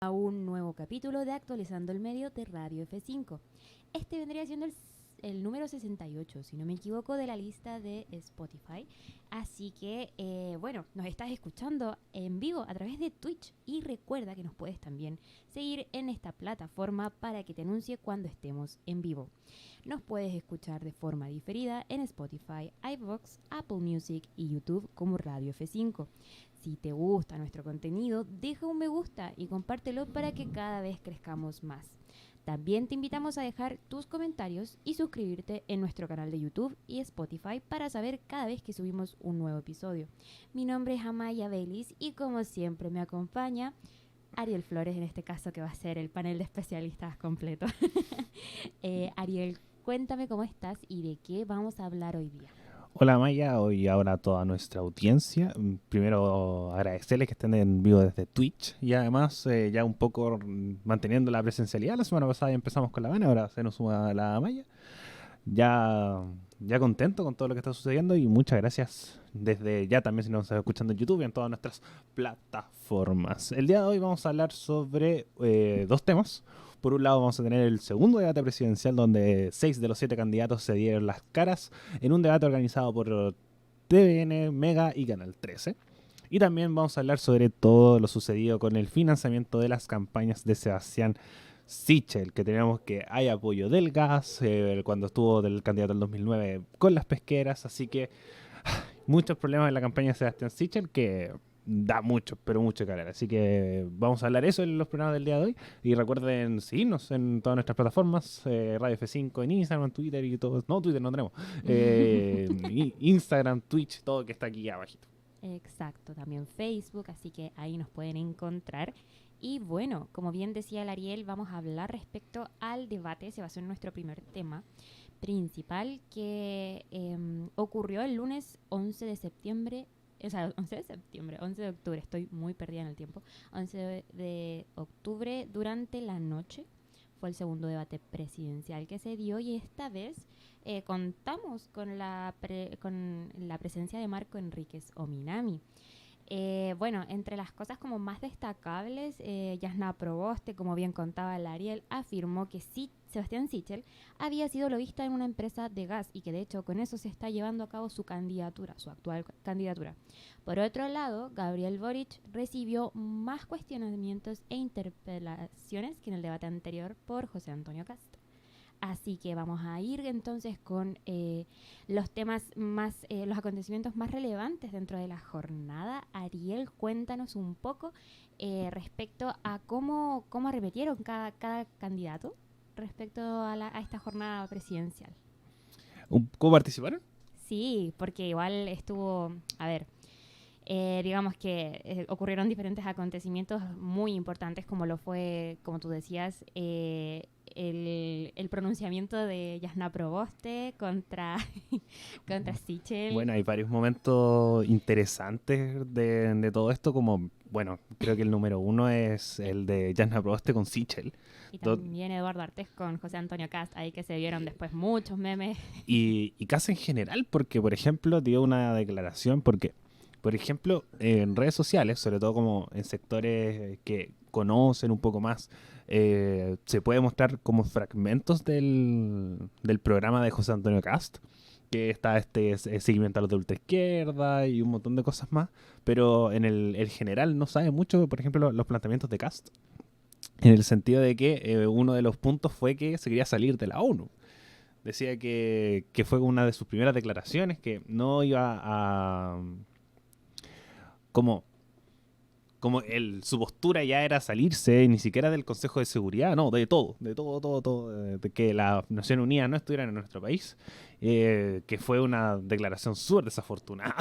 A un nuevo capítulo de Actualizando el Medio de Radio F5. Este vendría siendo el número 68, si no me equivoco, de la lista de Spotify. Así que, nos estás escuchando en vivo a través de Twitch. Y recuerda que nos puedes también seguir en esta plataforma para que te anuncie cuando estemos en vivo. Nos puedes escuchar de forma diferida en Spotify, iVoox, Apple Music y YouTube como Radio F5. Si te gusta nuestro contenido, deja un me gusta y compártelo para que cada vez crezcamos más. También te invitamos a dejar tus comentarios y suscribirte en nuestro canal de YouTube y Spotify para saber cada vez que subimos un nuevo episodio. Mi nombre es Amaya Vélez y como siempre me acompaña Ariel Flores, en este caso que va a ser el panel de especialistas completo. Ariel, cuéntame cómo estás y de qué vamos a hablar hoy día. Hola Maya, hoy ahora a toda nuestra audiencia. Primero agradecerles que estén en vivo desde Twitch y además ya un poco manteniendo la presencialidad. La semana pasada ya empezamos con la Vane, ahora se nos suma la Maya. Ya contento con todo lo que está sucediendo y muchas gracias desde ya también si nos están escuchando en YouTube y en todas nuestras plataformas. El día de hoy vamos a hablar sobre dos temas. Por un lado vamos a tener el segundo debate presidencial donde 6 de los 7 candidatos se dieron las caras en un debate organizado por TVN, Mega y Canal 13. Y también vamos a hablar sobre todo lo sucedido con el financiamiento de las campañas de Sebastián Sichel, que tenemos que hay apoyo del gas, cuando estuvo del candidato del 2009 con las pesqueras, así que muchos problemas en la campaña de Sebastián Sichel que da mucho, pero mucho que hablar. Así que vamos a hablar eso en los programas del día de hoy. Y recuerden seguirnos en todas nuestras plataformas, Radio F5 en Instagram, en Twitter y todo. No, Twitter no tenemos. Instagram, Twitch, todo que está aquí abajito. Exacto, también Facebook, así que ahí nos pueden encontrar. Y bueno, como bien decía el Ariel, vamos a hablar respecto al debate, se basó en nuestro primer tema principal, que ocurrió el lunes 11 de septiembre. O sea, 11 de octubre, estoy muy perdida en el tiempo. 11 de octubre durante la noche fue el segundo debate presidencial que se dio y esta vez contamos con la presencia de Marco Enríquez Ominami. Entre las cosas como más destacables, Yasna Proboste, como bien contaba el Ariel, afirmó que sí, Sebastián Sichel había sido lobista en una empresa de gas y que de hecho con eso se está llevando a cabo su candidatura, su actual candidatura. Por otro lado, Gabriel Boric recibió más cuestionamientos e interpelaciones que en el debate anterior por José Antonio Cast. Así que vamos a ir entonces con los temas más, los acontecimientos más relevantes dentro de la jornada. Ariel, cuéntanos un poco respecto a cómo arremetieron cada candidato respecto a esta jornada presidencial. ¿Cómo participaron? Sí, porque igual estuvo, digamos que ocurrieron diferentes acontecimientos muy importantes, como lo fue, como tú decías, el pronunciamiento de Yasna Proboste contra Sichel. Bueno, hay varios momentos interesantes de todo esto, como, bueno, creo que el número uno es el de Yasna Proboste con Sichel. Y también Eduardo Artés con José Antonio Cast, ahí que se vieron después muchos memes. Y Cast en general, porque, por ejemplo, dio una declaración, porque, por ejemplo, en redes sociales, sobre todo como en sectores que conocen un poco más, se puede mostrar como fragmentos del programa de José Antonio Cast, que está este seguimiento a los de ultraizquierda y un montón de cosas más, pero en el general no sabe mucho, por ejemplo, los planteamientos de Cast, en el sentido de que uno de los puntos fue que se quería salir de la ONU. Decía que fue una de sus primeras declaraciones, que no iba a... Como su postura ya era salirse ni siquiera del Consejo de Seguridad, no, de todo, de que las Naciones Unidas no estuvieran en nuestro país, que fue una declaración súper desafortunada.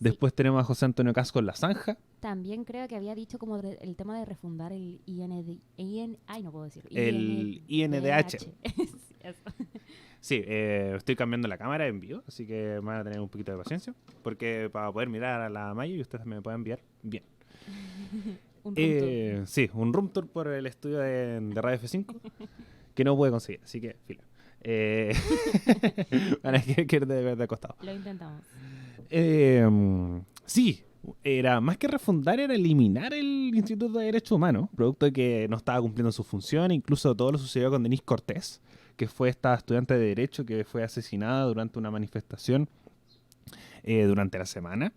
Después tenemos a José Antonio Cast con la zanja. También creo que había dicho como el tema de refundar el no puedo decirlo. El INDH. Sí, eso. Sí, estoy cambiando la cámara en vivo, así que van a tener un poquito de paciencia, porque para poder mirar a la Maya y ustedes me pueden enviar bien. Un room tour. Sí, un room tour por el estudio de Radio F5, que no pude conseguir, así que filo. Van a querer de costado. Lo intentamos. Sí, era más que refundar, era eliminar el Instituto de Derechos Humanos, producto de que no estaba cumpliendo su función. Incluso todo lo sucedió con Denise Cortés, que fue esta estudiante de Derecho que fue asesinada durante una manifestación durante la semana.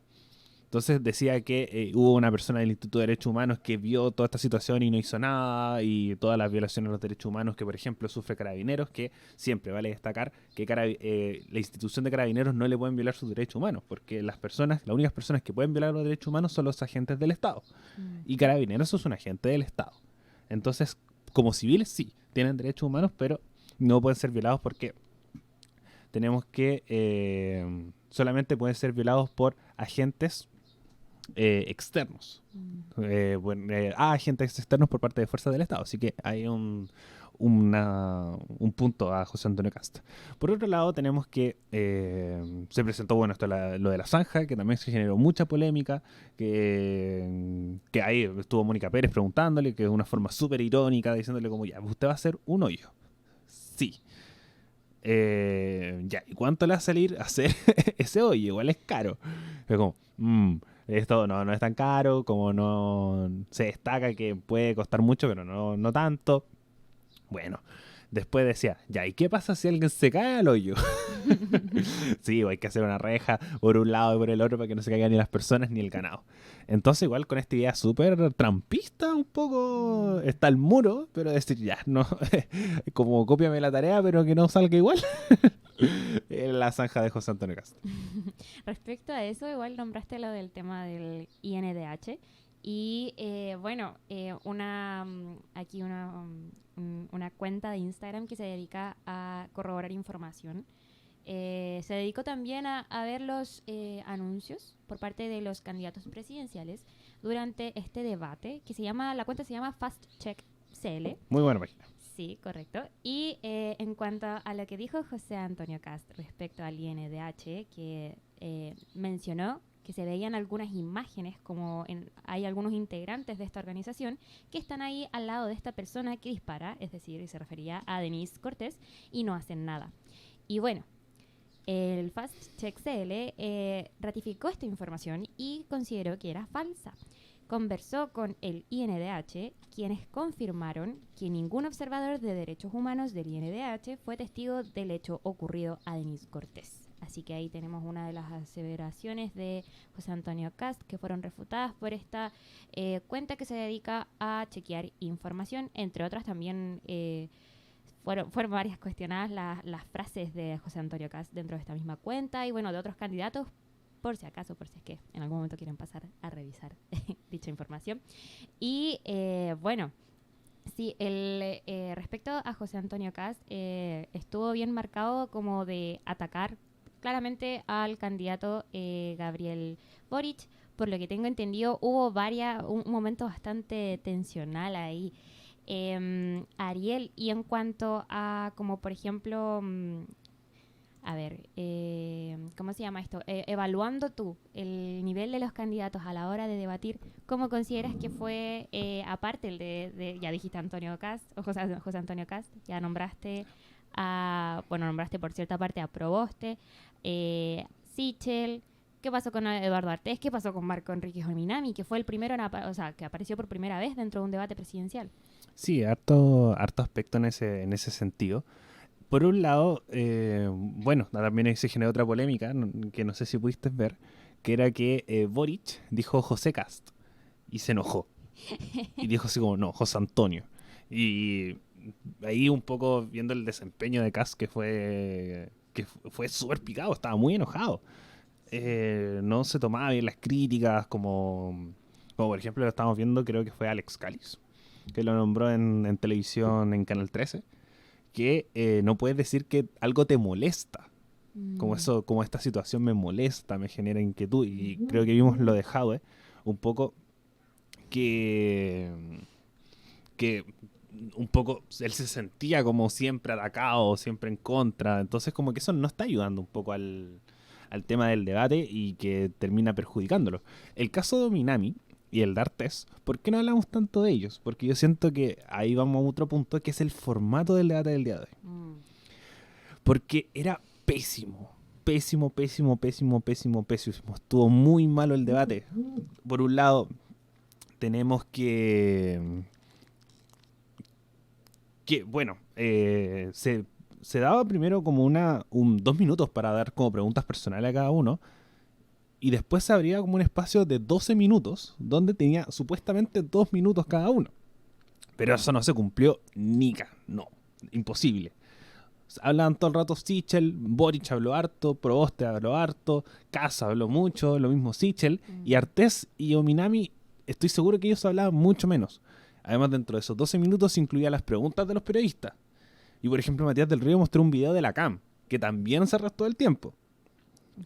Entonces decía que hubo una persona del Instituto de Derechos Humanos que vio toda esta situación y no hizo nada, y todas las violaciones a los derechos humanos que, por ejemplo, sufre Carabineros, que siempre vale destacar que la institución de Carabineros no le pueden violar sus derechos humanos, porque las únicas personas que pueden violar los derechos humanos son los agentes del Estado. Y Carabineros es un agente del Estado. Entonces, como civiles sí, tienen derechos humanos, pero no pueden ser violados porque tenemos que solamente pueden ser violados por agentes externos. Agentes externos por parte de fuerzas del Estado. Así que hay un punto a José Antonio Cast. Por otro lado, tenemos que se presentó, bueno, lo de la zanja, que también se generó mucha polémica, que ahí estuvo Mónica Pérez preguntándole, que de una forma súper irónica, diciéndole como, ya, usted va a hacer un hoyo. Sí. Ya, ¿y cuánto le va a salir hacer ese hoyo? Igual es caro. Pero como, esto no es tan caro, como no se destaca que puede costar mucho, pero no tanto. Bueno, después decía, ya, ¿y qué pasa si alguien se cae al hoyo? Sí, hay que hacer una reja por un lado y por el otro para que no se caigan ni las personas ni el ganado. Entonces, igual con esta idea súper trampista, un poco está el muro, pero decir, ya, no, como cópiame la tarea, pero que no salga igual. En la zanja de José Antonio Cast. Respecto a eso, igual nombraste lo del tema del INDH. Y bueno, aquí una cuenta de Instagram que se dedica a corroborar información. Se dedicó también a ver los anuncios por parte de los candidatos presidenciales durante este debate, la cuenta se llama Fast Check CL. Muy buena página. Sí, correcto. Y en cuanto a lo que dijo José Antonio Cast respecto al INDH, que mencionó que se veían algunas imágenes, hay algunos integrantes de esta organización que están ahí al lado de esta persona que dispara, es decir, se refería a Denise Cortés, y no hacen nada. Y bueno, el Fast Check CL ratificó esta información y consideró que era falsa. Conversó con el INDH, quienes confirmaron que ningún observador de derechos humanos del INDH fue testigo del hecho ocurrido a Denise Cortés. Así que ahí tenemos una de las aseveraciones de José Antonio Cast que fueron refutadas por esta cuenta que se dedica a chequear información. Entre otras también fueron varias cuestionadas las frases de José Antonio Cast dentro de esta misma cuenta y bueno, de otros candidatos, por si acaso, por si es que en algún momento quieren pasar a revisar dicha información. Y bueno, sí, respecto a José Antonio Cast, estuvo bien marcado como de atacar claramente al candidato Gabriel Boric. Por lo que tengo entendido, hubo un momento bastante tensional ahí. Ariel, y en cuanto a como por ejemplo... A ver, ¿cómo se llama esto? Evaluando tú el nivel de los candidatos a la hora de debatir, ¿cómo consideras que fue, aparte ya dijiste Antonio Cast, o José Antonio Cast, ya nombraste nombraste por cierta parte a Proboste, Sichel, ¿qué pasó con Eduardo Artés? ¿Qué pasó con Marco Enrique Minami, que fue el primero, que apareció por primera vez dentro de un debate presidencial? Sí, harto aspecto en ese sentido. Por un lado, bueno, también se generó otra polémica, que no sé si pudiste ver, que era que Boric dijo José Cast y se enojó. Y dijo así como, no, José Antonio. Y ahí un poco viendo el desempeño de Cast que fue súper picado, estaba muy enojado. No se tomaba bien las críticas, como por ejemplo lo estamos viendo, creo que fue Alex Calix, que lo nombró en televisión en Canal 13. Que no puedes decir que algo te molesta. Como esta situación me molesta, me genera inquietud. Y creo que vimos lo de Jadwe un poco que un poco él se sentía como siempre atacado, siempre en contra. Entonces como que eso no está ayudando un poco al tema del debate y que termina perjudicándolo. El caso de Minami y el D'Artés, ¿por qué no hablamos tanto de ellos? Porque yo siento que ahí vamos a otro punto, que es el formato del debate del día de hoy. Porque era pésimo. pésimo, pésimo, pésimo, pésimo, pésimo. Estuvo muy malo el debate. Por un lado, tenemos bueno, se daba primero como 2 minutos para dar como preguntas personales a cada uno. Y después se abría como un espacio de 12 minutos, donde tenía supuestamente 2 minutos cada uno. Pero eso no se cumplió no, imposible. Hablaban todo el rato Sichel, Boric habló harto, Proboste habló harto, Kassa habló mucho, lo mismo Sichel, y Artés y Ominami, estoy seguro que ellos hablaban mucho menos. Además, dentro de esos 12 minutos se incluía las preguntas de los periodistas. Y por ejemplo, Matías del Río mostró un video de la CAM, que también se arrastró el tiempo.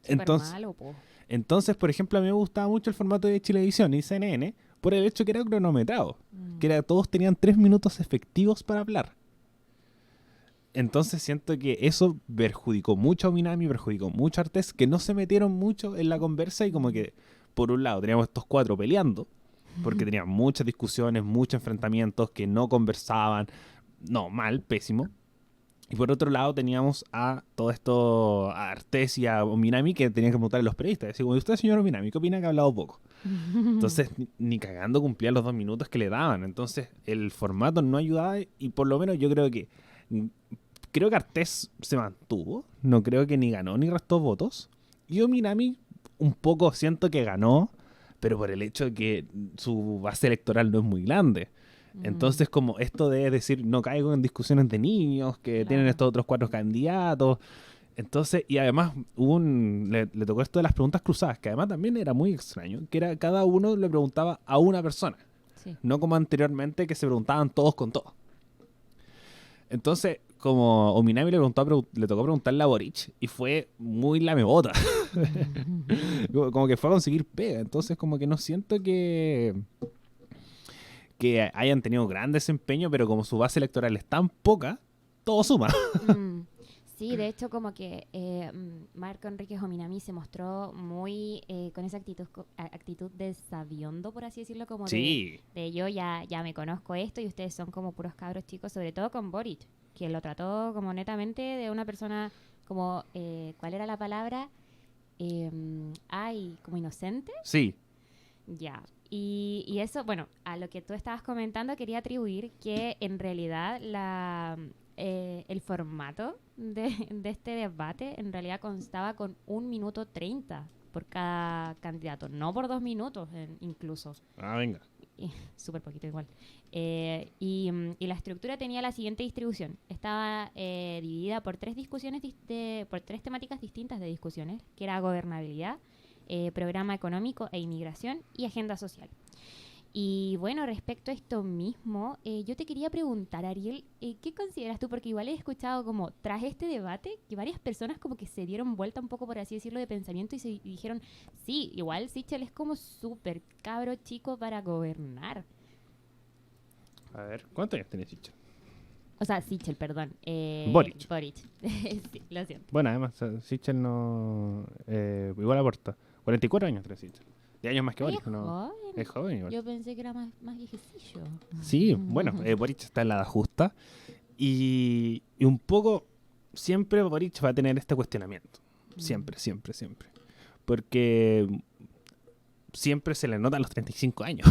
Entonces, malo, po. Entonces, por ejemplo, a mí me gustaba mucho el formato de Chilevisión y CNN por el hecho que era cronometrado. Que todos tenían 3 minutos efectivos para hablar. Entonces siento que eso perjudicó mucho a Minami, perjudicó mucho a Artés, que no se metieron mucho en la conversa y como que, por un lado, teníamos estos 4 peleando, porque tenían muchas discusiones, muchos enfrentamientos que no conversaban. No, mal, pésimo. Y por otro lado teníamos a todo esto, a Artés y a Minami, que tenían que preguntarle a los periodistas. Decir, como, ¿usted, señor Minami, qué opina que ha hablado poco? Entonces, ni cagando cumplía los 2 minutos que le daban. Entonces, el formato no ayudaba y por lo menos yo creo que Artés se mantuvo. No creo que ni ganó ni restó votos. Y Minami un poco siento que ganó, pero por el hecho de que su base electoral no es muy grande. Entonces, como esto de decir, no caigo en discusiones de niños, que tienen estos otros 4 candidatos. Entonces, y además le tocó esto de las preguntas cruzadas, que además también era muy extraño, que era cada uno le preguntaba a una persona. Sí. No como anteriormente que se preguntaban todos con todos. Entonces, como Ominami le tocó preguntarle a Boric y fue muy lamebota. Como que fue a conseguir pega. Entonces, como que no siento que hayan tenido gran desempeño, pero como su base electoral es tan poca, todo suma. Sí, de hecho como que Marco Enríquez Ominami se mostró muy con esa actitud de sabiondo, por así decirlo, como sí. de yo ya me conozco esto y ustedes son como puros cabros chicos, sobre todo con Boric, que lo trató como netamente de una persona como, ¿cuál era la palabra? ¿Como inocente? Sí. Ya. Y eso, bueno, a lo que tú estabas comentando quería atribuir que en realidad el formato de este debate en realidad constaba con 1 minuto 30 por cada candidato, no por 2 minutos incluso. Ah, venga. Súper poquito igual. Y la estructura tenía la siguiente distribución. Estaba dividida por 3 discusiones, por 3 temáticas distintas de discusiones, que era gobernabilidad, programa económico e inmigración y agenda social. Y bueno, respecto a esto mismo, yo te quería preguntar, Ariel, ¿qué consideras tú? Porque igual he escuchado como tras este debate que varias personas como que se dieron vuelta un poco, por así decirlo, de pensamiento y dijeron, sí, igual Sichel es como súper cabro chico para gobernar. A ver, ¿cuántos años tiene Sichel? O sea, Sichel, perdón. Boric. Sí, lo siento. Bueno, además, Sichel no... igual aporta. 44 años tiene Sichel. 10 años más que Boric. ¿No? Es joven igual. Yo pensé que era más viejecillo. Sí, bueno, Boric está en la edad justa. Y un poco, siempre Boric va a tener este cuestionamiento. Siempre, siempre, siempre. Porque siempre se le nota a los 35 años.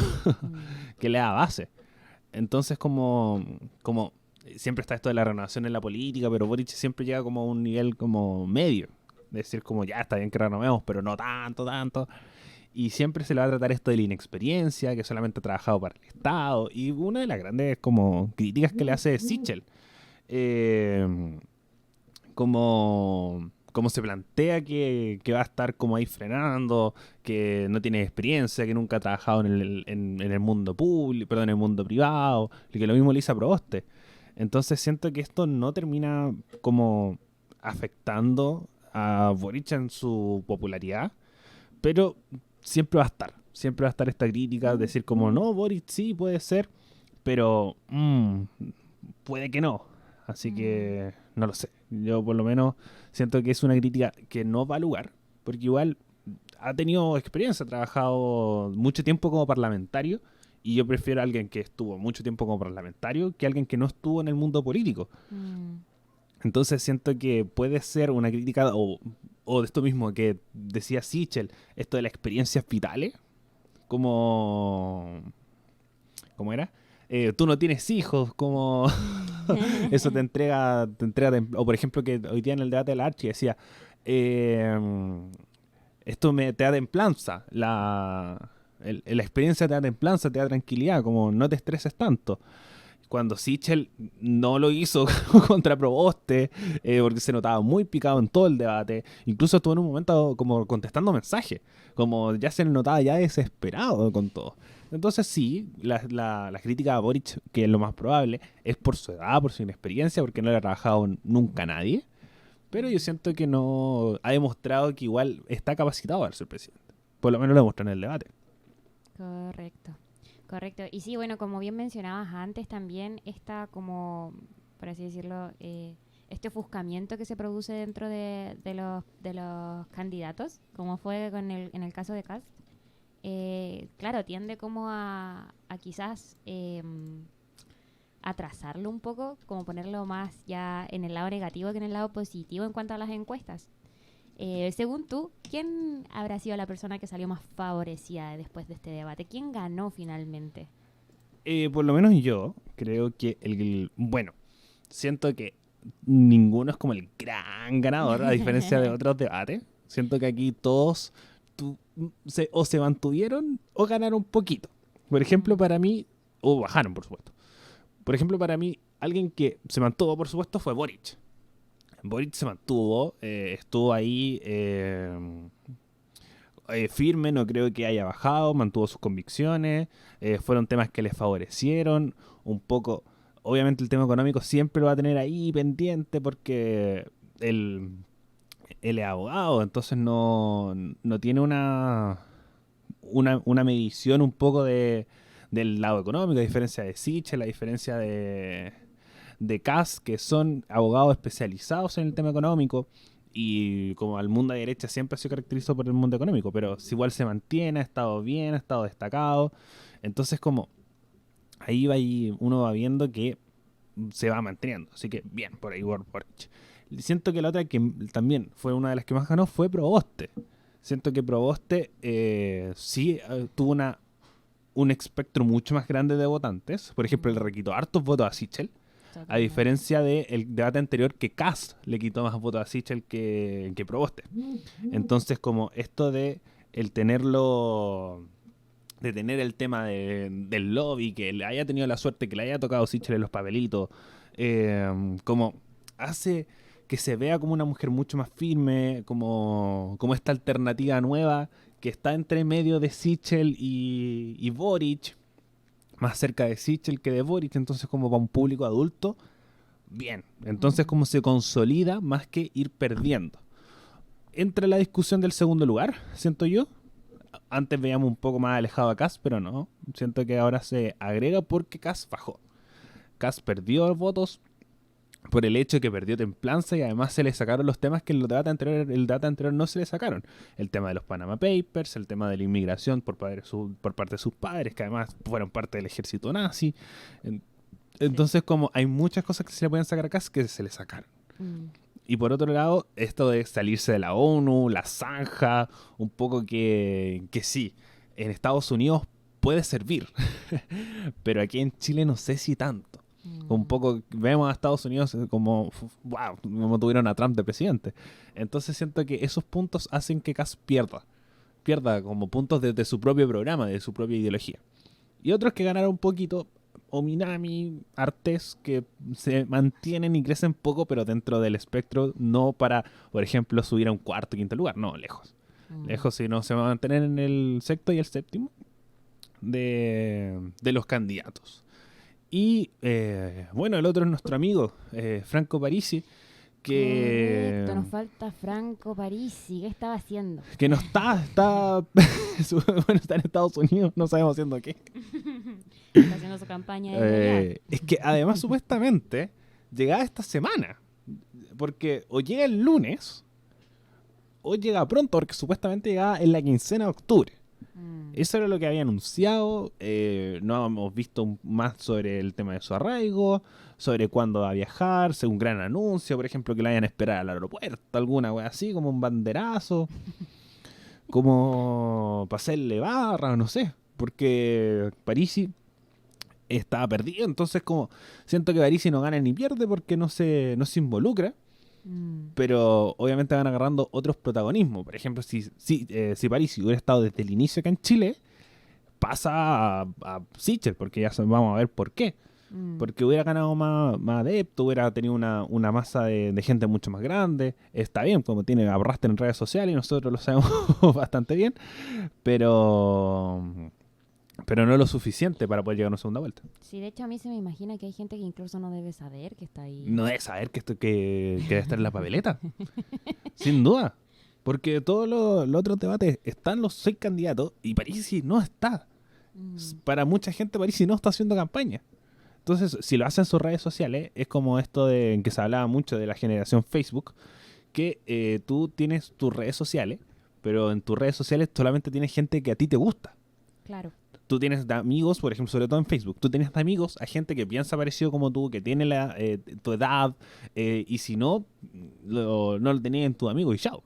Que le da base. Entonces, como siempre está esto de la renovación en la política, pero Boric siempre llega como a un nivel como medio. Es decir, como ya está bien que renovemos, pero no tanto. Y siempre se le va a tratar esto de la inexperiencia, que solamente ha trabajado para el Estado. Y una de las grandes como críticas que le hace Sichel, como se plantea que va a estar como ahí frenando, que no tiene experiencia, que nunca ha trabajado en el mundo público, perdón, en el mundo privado, y que lo mismo le hizo a Proboste. Entonces siento que esto no termina como afectando a Boric en su popularidad, pero siempre va a estar esta crítica, decir como, no, Boric sí puede ser, pero puede que no. Así que no lo sé. Yo por lo menos siento que es una crítica que no va a lugar, porque igual ha tenido experiencia, ha trabajado mucho tiempo como parlamentario, y yo prefiero a alguien que estuvo mucho tiempo como parlamentario que a alguien que no estuvo en el mundo político. Entonces siento que puede ser una crítica o o de esto mismo que decía Sichel, esto de las experiencias vitales, como... ¿Cómo era? Tú no tienes hijos, como eso o por ejemplo que hoy día en el debate de la Archi decía, eh, esto te da templanza, la experiencia te da templanza, te da tranquilidad, como no te estreses tanto. Cuando Sichel no lo hizo contra Proboste, porque se notaba muy picado en todo el debate, incluso estuvo en un momento como contestando mensajes, ya se le notaba ya desesperado con todo. Entonces sí, la crítica a Boric, que es lo más probable, es por su edad, por su inexperiencia, porque no le ha trabajado nunca a nadie, pero yo siento que no ha demostrado que igual está capacitado para ser presidente. Por lo menos lo demostró en el debate. Correcto. Correcto. Y sí, bueno, como bien mencionabas antes, también está como, por así decirlo, este ofuscamiento que se produce dentro de los candidatos, como fue en el caso de Kast. Claro, tiende como a quizás atrasarlo un poco, como ponerlo más ya en el lado negativo que en el lado positivo en cuanto a las encuestas. Según tú, ¿quién habrá sido la persona que salió más favorecida después de este debate? ¿Quién ganó finalmente? Por lo menos yo creo que bueno, siento que ninguno es como el gran ganador, a diferencia de otros debates. Siento que aquí todos o se mantuvieron o ganaron un poquito. Por ejemplo, para mí, o bajaron, por supuesto. Por ejemplo, para mí, alguien que se mantuvo, por supuesto, fue Boric. Boric se mantuvo, estuvo ahí firme, no creo que haya bajado, mantuvo sus convicciones, fueron temas que le favorecieron un poco. Obviamente el tema económico siempre lo va a tener ahí pendiente porque él es abogado, entonces no tiene una medición un poco del lado económico, a diferencia de Sichel, a diferencia de Kast, que son abogados especializados en el tema económico, y como al mundo de derecha siempre se caracterizó por el mundo económico, pero si igual se mantiene, ha estado bien, ha estado destacado. Entonces como uno va viendo que se va manteniendo. Así que bien, por ahí Boric. Siento que la otra que también fue una de las que más ganó fue Proboste. Siento que Proboste sí tuvo un espectro mucho más grande de votantes. Por ejemplo, le quitó hartos votos a Sichel. A diferencia del debate anterior, que Kast le quitó más votos a Sichel que Proboste. Entonces, como esto de tener el tema del lobby, que le haya tenido la suerte, que le haya tocado Sichel en los papelitos, como hace que se vea como una mujer mucho más firme, como esta alternativa nueva que está entre medio de Sichel y Boric, más cerca de Sichel que de Boric, entonces como para un público adulto, bien. Entonces como se consolida más que ir perdiendo. Entra la discusión del segundo lugar, siento yo. Antes veíamos un poco más alejado a Kast, pero no. Siento que ahora se agrega porque Kast bajó. Kast perdió votos por el hecho de que perdió templanza y además se le sacaron los temas que en el debate anterior no se le sacaron. El tema de los Panama Papers, el tema de la inmigración por parte de sus padres, que además fueron parte del ejército nazi. Entonces, como hay muchas cosas que se le pueden sacar a Kast que se le sacaron. Y por otro lado, esto de salirse de la ONU, la zanja, un poco que sí, en Estados Unidos puede servir, pero aquí en Chile no sé si tanto. Un poco vemos a Estados Unidos como, wow, como tuvieron a Trump de presidente. Entonces siento que esos puntos hacen que Kast pierda como puntos de su propio programa, de su propia ideología. Y otros que ganaron un poquito, Ominami, Artés, que se mantienen y crecen poco, pero dentro del espectro, no para, por ejemplo, subir a un cuarto o quinto lugar, no, lejos. Lejos, sino se va a mantener en el sexto y el séptimo de los candidatos. Y bueno, el otro es nuestro amigo, Franco Parisi, que... Correcto, nos falta Franco Parisi. ¿Qué estaba haciendo? Que no está bueno, está en Estados Unidos, no sabemos haciendo qué. Está haciendo su campaña de es que además supuestamente llegaba esta semana, porque o llega el lunes o llega pronto, porque supuestamente llegaba en la quincena de octubre. Eso era lo que había anunciado. No hemos visto más sobre el tema de su arraigo, sobre cuándo va a viajar, un gran anuncio, por ejemplo, que la vayan a esperar al aeropuerto, alguna wea así, como un banderazo, como para hacerle barra, no sé, porque Parisi estaba perdido, entonces como siento que Parisi no gana ni pierde porque no se involucra. Pero obviamente van agarrando otros protagonismos. Por ejemplo, si Parisi hubiera estado desde el inicio acá en Chile, pasa a Sichel, porque vamos a ver por qué. Porque hubiera ganado más adeptos, hubiera tenido una masa de gente mucho más grande. Está bien, como tiene arrastre en redes sociales y nosotros lo sabemos bastante bien, pero no lo suficiente para poder llegar a una segunda vuelta. Sí, de hecho a mí se me imagina que hay gente que incluso no debe saber que está ahí. No debe saber que debe estar en la papeleta, sin duda. Porque todos los otros debates están los 6 candidatos y Parisi no está. Para mucha gente Parisi no está haciendo campaña. Entonces, si lo hacen en sus redes sociales, es como esto en que se hablaba mucho de la generación Facebook, que tú tienes tus redes sociales, pero en tus redes sociales solamente tienes gente que a ti te gusta. Claro. Tú tienes de amigos, por ejemplo, sobre todo en Facebook, tú tienes de amigos a gente que piensa parecido como tú, que tiene tu edad, y si no, no lo tenías en tu amigo y chao.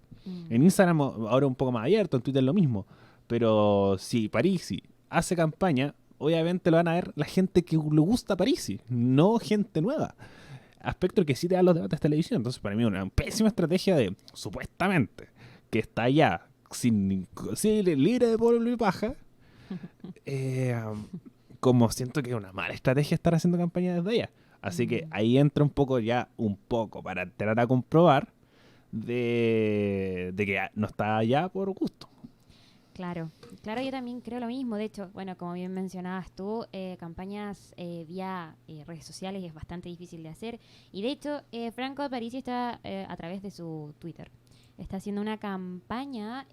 En Instagram ahora un poco más abierto, en Twitter lo mismo. Pero si Parisi hace campaña, obviamente lo van a ver la gente que le gusta Parisi, no gente nueva. Aspecto que sí te dan los debates de televisión. Entonces, para mí, una pésima estrategia de, supuestamente, que está allá sin libre de polvo y paja. Como siento que es una mala estrategia estar haciendo campaña desde allá. Así que ahí entra un poco para entrar a comprobar de que no está allá por gusto. Claro, yo también creo lo mismo. De hecho, bueno, como bien mencionabas tú, campañas vía redes sociales es bastante difícil de hacer. Y de hecho, Franco Parisi está a través de su Twitter. Está haciendo una campaña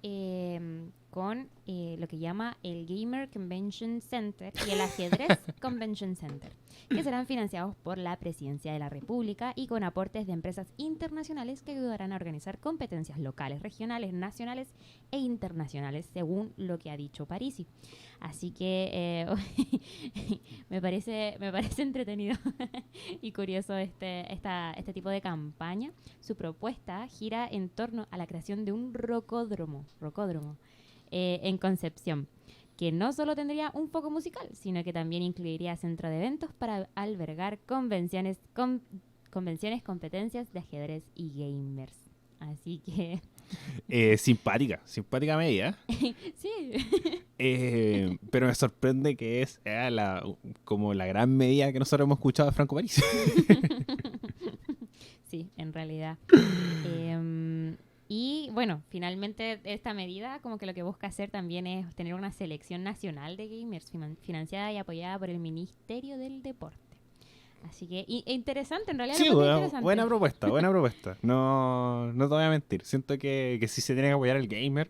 con lo que llama el Gamer Convention Center y el Ajedrez Convention Center, que serán financiados por la Presidencia de la República y con aportes de empresas internacionales que ayudarán a organizar competencias locales, regionales, nacionales e internacionales, según lo que ha dicho Parisi. Así que me parece entretenido y curioso este tipo de campaña. Su propuesta gira en torno a la creación de un rocódromo en Concepción, que no solo tendría un foco musical, sino que también incluiría centro de eventos para albergar convenciones, competencias de ajedrez y gamers. Así que... simpática medida. Sí. Pero me sorprende que es como la gran medida que nosotros hemos escuchado de Franco Parisi. Sí, en realidad. Y bueno, finalmente esta medida como que lo que busca hacer también es tener una selección nacional de gamers financiada y apoyada por el Ministerio del Deporte. Así que interesante, en realidad. Sí, interesante. buena propuesta. No te voy a mentir. Siento que sí se tiene que apoyar al gamer.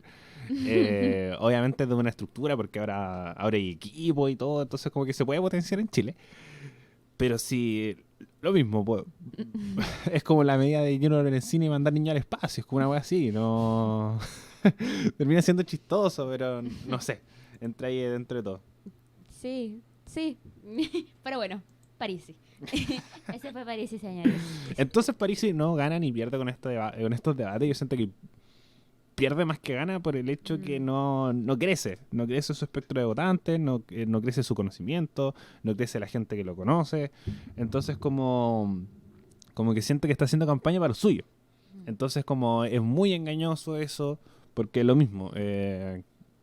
Obviamente de una estructura, porque ahora hay equipo y todo, entonces como que se puede potenciar en Chile. Pero sí, lo mismo, pues, es como la medida de Junior en el cine y mandar niños al espacio, es como una wea así, no... Termina siendo chistoso, pero no sé, entra ahí dentro de todo. Sí, pero bueno, Parisi. Ese fue Parisi, señores. Entonces Parisi no gana ni pierde con estos debates. Yo siento que pierde más que gana por el hecho que no crece su espectro de votantes, no crece su conocimiento, no crece la gente que lo conoce. Entonces como que siente que está haciendo campaña para lo suyo. Entonces como es muy engañoso eso, porque lo mismo,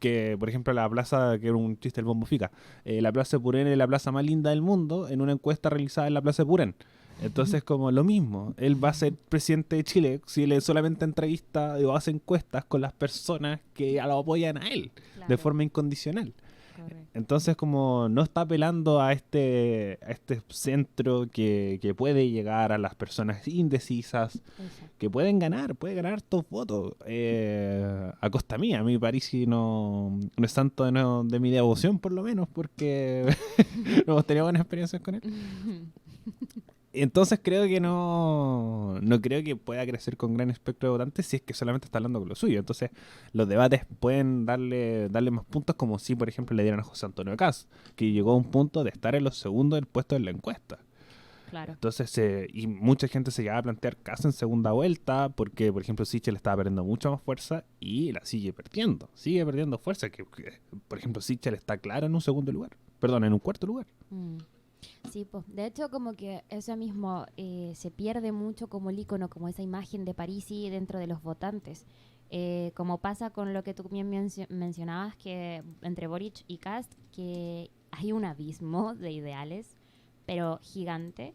que por ejemplo la plaza, que era un chiste del Bombo Fica, la plaza de Purén es la plaza más linda del mundo en una encuesta realizada en la plaza de Purén. Entonces, como lo mismo, él va a ser presidente de Chile si él solamente entrevista o hace encuestas con las personas que lo apoyan a él, claro, de forma incondicional. Correcto. Entonces, como no está apelando a este centro que puede llegar a las personas indecisas, exacto, que puede ganar estos votos a costa mía. A mí Parisi no es santo de mi devoción, por lo menos, porque no hemos tenido buenas experiencias con él. Entonces creo que no creo que pueda crecer con gran espectro de votantes si es que solamente está hablando con lo suyo. Entonces los debates pueden darle más puntos, como si por ejemplo le dieran a José Antonio Caz, que llegó a un punto de estar en los segundos del puesto en la encuesta. Claro. Entonces, y mucha gente se llegaba a plantear Caz en segunda vuelta porque, por ejemplo, Sichel estaba perdiendo mucha más fuerza y la sigue perdiendo fuerza. Por ejemplo, Sichel está claro en un segundo lugar, perdón, en un cuarto lugar. Sí, pues de hecho como que eso mismo se pierde mucho como el icono, como esa imagen de Parisi dentro de los votantes. Como pasa con lo que tú bien mencionabas, que entre Boric y Kast, que hay un abismo de ideales, pero gigante.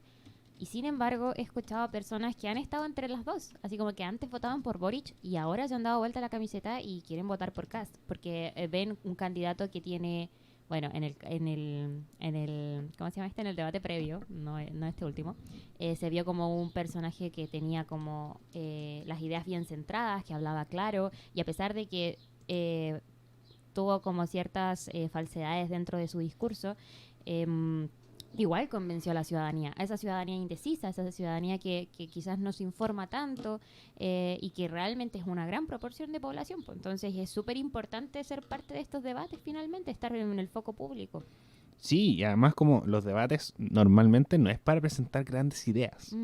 Y sin embargo, he escuchado a personas que han estado entre las dos. Así como que antes votaban por Boric y ahora se han dado vuelta la camiseta y quieren votar por Kast. Porque ven un candidato que tiene, bueno, ¿cómo se llama este? En el debate previo, no este último, se vio como un personaje que tenía como las ideas bien centradas, que hablaba claro. Y a pesar de que tuvo como ciertas falsedades dentro de su discurso, igual convenció a la ciudadanía, a esa ciudadanía indecisa, a esa ciudadanía que quizás no se informa tanto y que realmente es una gran proporción de población. Pues entonces es súper importante ser parte de estos debates finalmente, estar en el foco público. Sí, y además como los debates normalmente no es para presentar grandes ideas.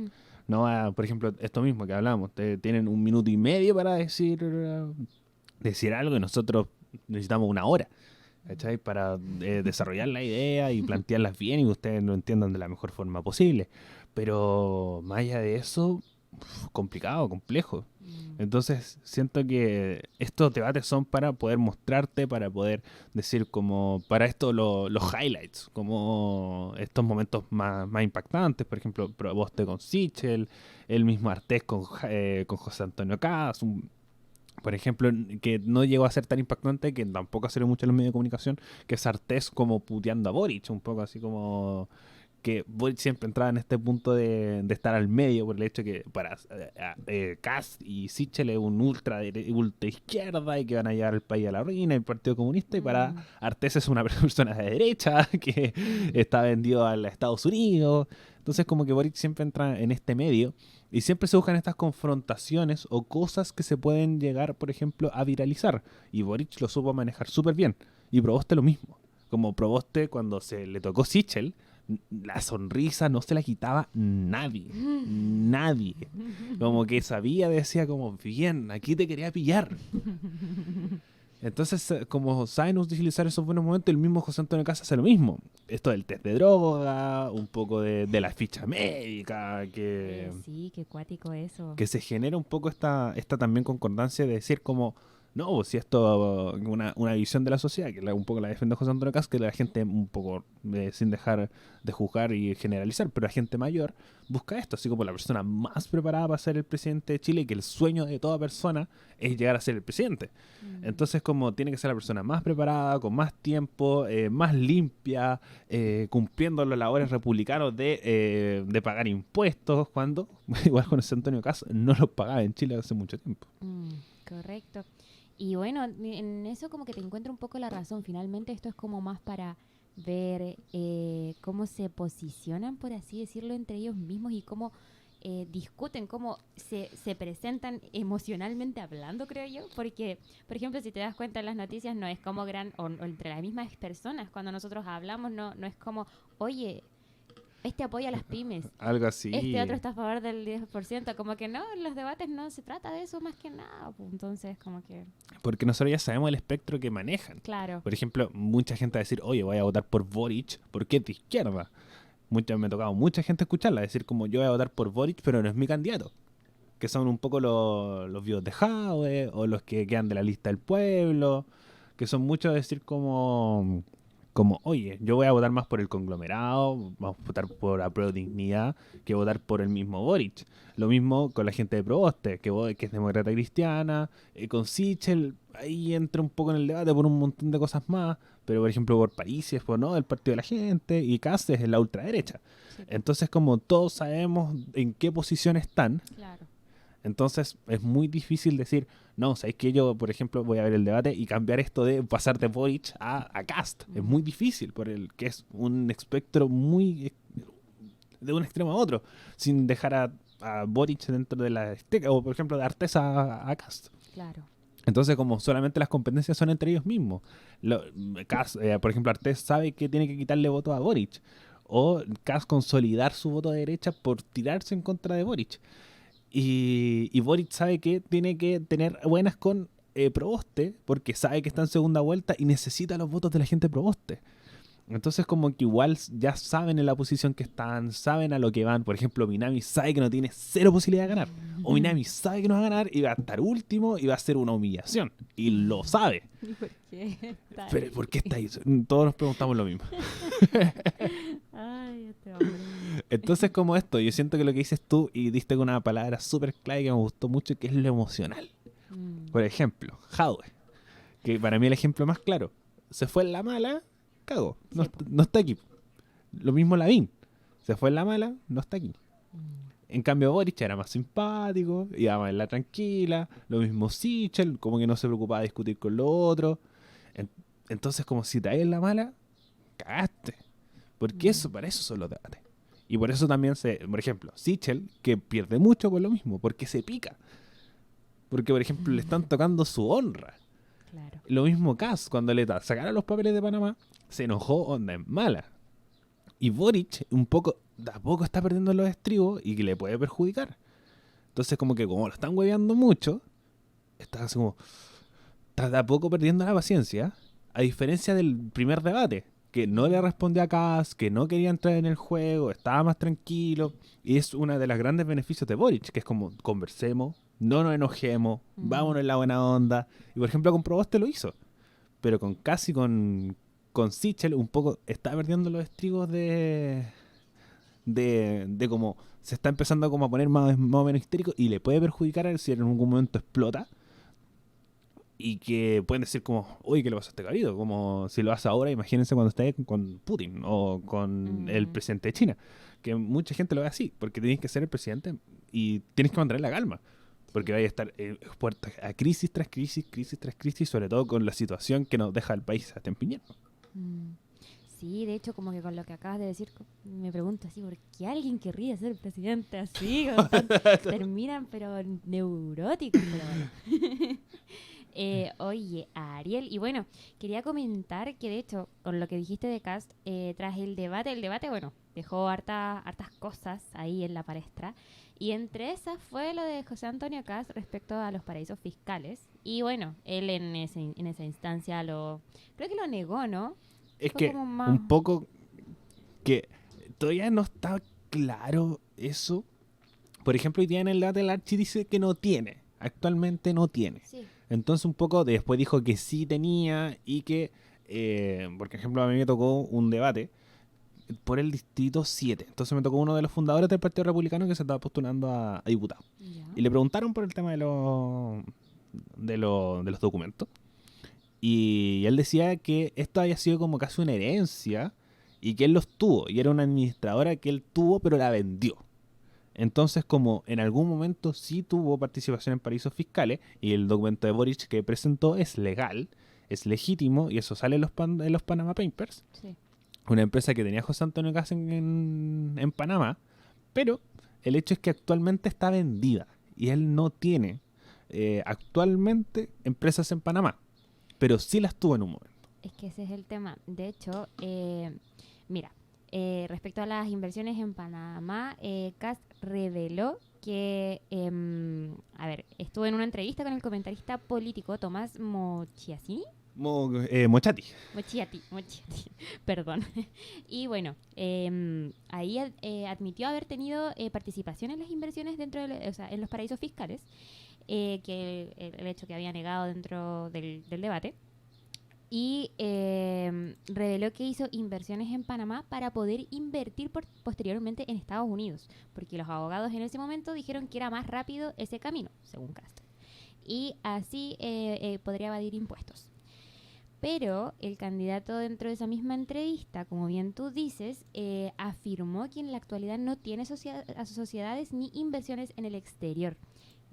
No, por ejemplo, esto mismo que hablamos, tienen 1 minuto y medio para decir algo y nosotros necesitamos 1 hora. ¿Cachai? Para desarrollar la idea y plantearlas bien y que ustedes lo entiendan de la mejor forma posible. Pero más allá de eso, complicado, complejo. Entonces siento que estos debates son para poder mostrarte, para poder decir como, para esto los highlights, como estos momentos más impactantes, por ejemplo, Proboste con Sichel, el mismo Artés con José Antonio Caz, por ejemplo, que no llegó a ser tan impactante, que tampoco ha sido mucho en los medios de comunicación, que es Artés como puteando a Boric, un poco así como que Boric siempre entraba en este punto de estar al medio por el hecho que para Kast y Sichel es un ultra izquierda y que van a llevar el país a la ruina, el Partido Comunista, y para Artés es una persona de derecha que está vendido a Estados Unidos. Entonces como que Boric siempre entra en este medio y siempre se buscan estas confrontaciones o cosas que se pueden llegar, por ejemplo, a viralizar. Y Boric lo supo manejar súper bien. Y Proboste lo mismo. Como Proboste cuando se le tocó Sichel, la sonrisa no se la quitaba nadie. Nadie. Como que sabía, decía como, bien, aquí te quería pillar. Entonces, como saben utilizar esos buenos momentos, el mismo José Antonio Caz hace lo mismo. Esto del test de droga, un poco de la ficha médica, sí, qué cuático eso. que se genera un poco esta también concordancia de decir como, no, si esto es una visión de la sociedad, que un poco la defiende José Antonio Caz, que la gente un poco, sin dejar de juzgar y generalizar, pero la gente mayor busca esto, así como la persona más preparada para ser el presidente de Chile, y que el sueño de toda persona es llegar a ser el presidente. Entonces como tiene que ser la persona más preparada, con más tiempo, más limpia, cumpliendo los labores republicanos de pagar impuestos, cuando igual con José Antonio Caz no los pagaba en Chile hace mucho tiempo. Correcto. Y bueno, en eso como que te encuentro un poco la razón. Finalmente esto es como más para ver cómo se posicionan, por así decirlo, entre ellos mismos y cómo discuten, cómo se presentan emocionalmente hablando, creo yo. Porque, por ejemplo, si te das cuenta en las noticias, no es como o entre las mismas personas. Cuando nosotros hablamos, no es como, oye, este apoya a las pymes. Algo así. Este otro está a favor del 10%. Como que no, en los debates no se trata de eso más que nada. Pues, entonces, como que... Porque nosotros ya sabemos el espectro que manejan. Claro. Por ejemplo, mucha gente va a decir, oye, voy a votar por Boric porque es de izquierda. Me ha tocado mucha gente escucharla, decir como yo voy a votar por Boric, pero no es mi candidato. Que son un poco los vivos de Jadwe o los que quedan de la lista del pueblo. Que son muchos decir como, oye, yo voy a votar más por el conglomerado, vamos a votar por Apruebo Dignidad, que votar por el mismo Boric. Lo mismo con la gente de Proboste, que es demócrata cristiana, con Sichel, ahí entra un poco en el debate por un montón de cosas más, pero por ejemplo por países, por no, el Partido de la Gente, y Kast es en la ultraderecha. Sí. Entonces como todos sabemos en qué posición están, claro. Entonces es muy difícil decir, no, sabéis que yo, por ejemplo, voy a ver el debate y cambiar esto de pasar de Boric a Kast. Es muy difícil, que es un espectro muy de un extremo a otro, sin dejar a Boric dentro de la esteca, o por ejemplo de Artés a Kast. Claro. Entonces, como solamente las competencias son entre ellos mismos. Kast, por ejemplo, Artés sabe que tiene que quitarle votos a Boric. O Kast consolidar su voto de derecha por tirarse en contra de Boric. Y Boric sabe que tiene que tener buenas con Proboste, porque sabe que está en segunda vuelta y necesita los votos de la gente de Proboste. Entonces como que igual ya saben en la posición que están, saben a lo que van. Por ejemplo, Minami sabe que no tiene cero posibilidad de ganar. O Minami sabe que no va a ganar y va a estar último y va a ser una humillación. Y lo sabe. ¿Y por qué está Pero ahí? ¿por qué está ahí? Todos nos preguntamos lo mismo. Ay, este hombre. Entonces como esto, yo siento que lo que dices tú y diste con una palabra súper clave que me gustó mucho, que es lo emocional. Por ejemplo, Jadwe, que para mí el ejemplo más claro. Se fue en la mala, cagó. No, Sí. no está aquí. Lo mismo Lavín. Se fue en la mala, no está aquí. En cambio Boric era más simpático, iba más en la tranquila. Lo mismo Sichel, como que no se preocupaba de discutir con los otros. Entonces como si te hay en la mala, cagaste. Porque eso, para eso son los debates. Y por eso también por ejemplo, Sichel, que pierde mucho por lo mismo, porque se pica. Porque, por ejemplo, le están tocando su honra. Claro. Lo mismo Kast, cuando le sacaron los papeles de Panamá, se enojó, onda en mala. Y Boric, un poco, de a poco está perdiendo los estribos y que le puede perjudicar. Entonces, como lo están hueveando mucho, está así como, está de a poco perdiendo la paciencia, a diferencia del primer debate, que no le respondió a Kast, que no quería entrar en el juego, estaba más tranquilo. Y es uno de los grandes beneficios de Boric, que es como, conversemos, no nos enojemos, vámonos en la buena onda. Y por ejemplo con Proboste lo hizo, pero con Kast y con Sichel un poco está perdiendo los estribos de como se está empezando como a poner más o menos histérico y le puede perjudicar a él si en algún momento explota. Y que pueden decir como, uy, ¿qué le pasa a este cabrito? Como si lo hace ahora, imagínense cuando esté con Putin o con el presidente de China. Que mucha gente lo ve así, porque tienes que ser el presidente y tienes que mantener la calma. Porque vaya a estar expuesto a crisis tras crisis, crisis tras crisis, sobre todo con la situación que nos deja el país hasta en Piñera. Sí, de hecho, como que con lo que acabas de decir, me pregunto así, ¿por qué alguien querría ser presidente así? Como terminan, pero neuróticos, pero bueno. Oye, Ariel, y bueno, quería comentar que de hecho, con lo que dijiste de Kast, tras el debate, bueno, dejó hartas cosas ahí en la palestra, y entre esas fue lo de José Antonio Kast respecto a los paraísos fiscales, y bueno, él en esa instancia creo que lo negó, ¿no? Es Fue que como más... un poco que todavía no está claro eso. Por ejemplo, hoy día en el debate el Archi dice que no tiene, actualmente no tiene. Sí. Entonces un poco después dijo que sí tenía y que, por ejemplo, a mí me tocó un debate por el distrito 7. Entonces me tocó uno de los fundadores del Partido Republicano que se estaba postulando a diputado. Ya. Y le preguntaron por el tema de los documentos. Y él decía que esto había sido como casi una herencia y que él los tuvo. Y era una administradora que él tuvo pero la vendió. Entonces, como en algún momento sí tuvo participación en paraísos fiscales y el documento de Boric que presentó es legal, es legítimo y eso sale en los Panama Papers, Sí. una empresa que tenía José Antonio Kast en Panamá, pero el hecho es que actualmente está vendida y él no tiene actualmente empresas en Panamá, pero sí las tuvo en un momento. Es que ese es el tema. De hecho, mira, respecto a las inversiones en Panamá, Kast reveló que, estuvo en una entrevista con el comentarista político Tomás Mochiacini. Mochati. Mochiati, perdón. Y bueno, ahí admitió haber tenido participación en las inversiones dentro de, en los paraísos fiscales, que el hecho que había negado dentro del debate. Y reveló que hizo inversiones en Panamá para poder invertir posteriormente en Estados Unidos, porque los abogados en ese momento dijeron que era más rápido ese camino, según Kast. Y así podría evadir impuestos. Pero el candidato dentro de esa misma entrevista, como bien tú dices, afirmó que en la actualidad no tiene sociedades ni inversiones en el exterior.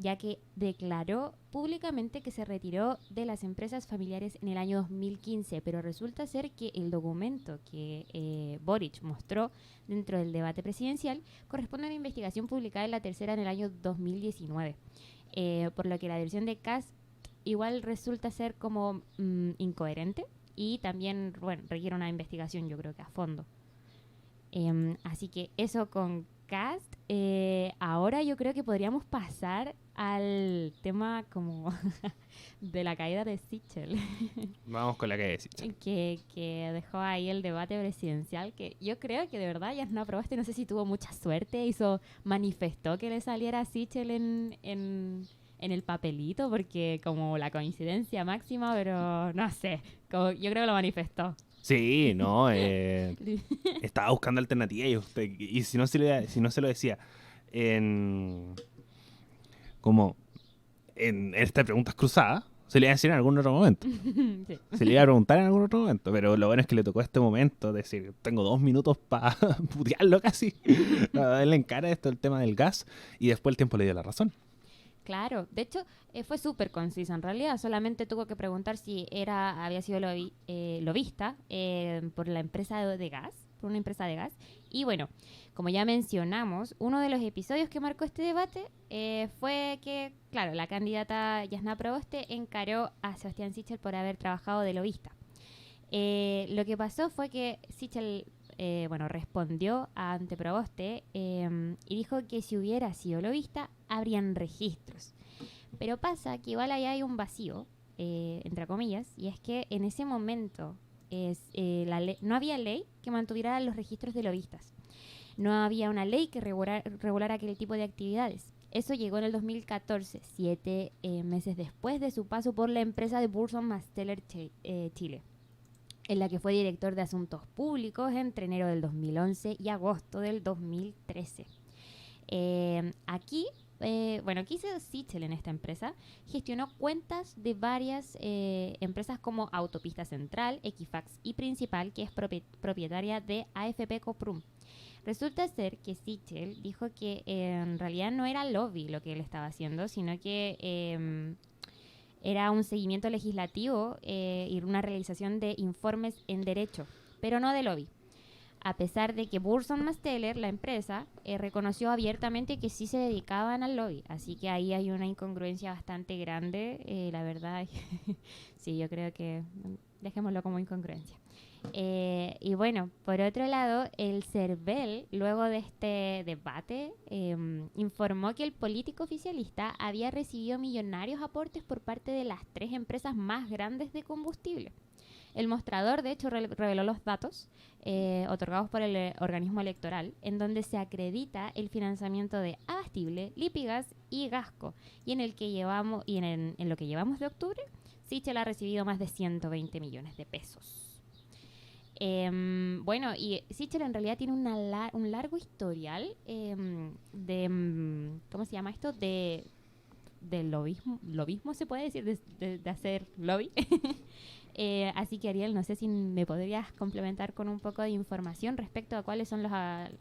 ya que declaró públicamente que se retiró de las empresas familiares en el año 2015, pero resulta ser que el documento que Boric mostró dentro del debate presidencial corresponde a una investigación publicada en La Tercera en el año 2019, por lo que la versión de Kast igual resulta ser como incoherente y también, bueno, requiere una investigación, yo creo que a fondo. Así que eso con Kast. Ahora yo creo que podríamos pasar al tema como de la caída de Sichel. Vamos con la caída de Sichel. que dejó ahí el debate presidencial, que yo creo que de verdad ya no aprobaste, no sé si tuvo mucha suerte, manifestó que le saliera a Sichel en el papelito, porque como la coincidencia máxima, pero no sé, yo creo que lo manifestó. Sí, no, estaba buscando alternativas y si no se lo decía como en estas preguntas cruzadas, se le iba a decir en algún otro momento. Sí. Se le iba a preguntar en algún otro momento, pero lo bueno es que le tocó este momento, decir, tengo 2 minutos para putearlo casi, para darle en cara esto el tema del gas, y después el tiempo le dio la razón. Claro, de hecho fue súper concisa en realidad, solamente tuvo que preguntar si había sido lobista por la empresa de gas, por una empresa de gas. Y bueno, como ya mencionamos, uno de los episodios que marcó este debate fue que, claro, la candidata Jasna Proboste encaró a Sebastián Sichel por haber trabajado de lobista. Lo que pasó fue que Sichel respondió ante Proboste y dijo que si hubiera sido lobista, habrían registros. Pero pasa que igual ahí hay un vacío, entre comillas, y es que en ese momento no había ley que mantuviera los registros de lobistas. No había una ley que regulara aquel tipo de actividades. Eso llegó en el 2014, 7 meses después de su paso por la empresa de Burson Marsteller Chile, en la que fue director de Asuntos Públicos entre enero del 2011 y agosto del 2013. ¿Qué hizo Sichel en esta empresa? Gestionó cuentas de varias empresas como Autopista Central, Equifax y Principal, que es propietaria de AFP Coprum. Resulta ser que Sichel dijo que en realidad no era lobby lo que él estaba haciendo, sino que era un seguimiento legislativo y una realización de informes en derecho, pero no de lobby. A pesar de que Burson Marsteller, la empresa, reconoció abiertamente que sí se dedicaban al lobby. Así que ahí hay una incongruencia bastante grande, la verdad. Sí, yo creo que dejémoslo como incongruencia. Y bueno, por otro lado, el CERVEL, luego de este debate, informó que el político oficialista había recibido millonarios aportes por parte de las 3 empresas más grandes de combustible. El mostrador, de hecho, reveló los datos otorgados por el organismo electoral, en donde se acredita el financiamiento de Abastible, Lipigas y Gasco, y en lo que llevamos de octubre, Sichel ha recibido más de 120 millones de pesos. Y Sichel en realidad tiene un largo historial de, ¿cómo se llama esto? De lobismo se puede decir, de hacer lobby. Así que Ariel, no sé si me podrías complementar con un poco de información respecto a cuáles son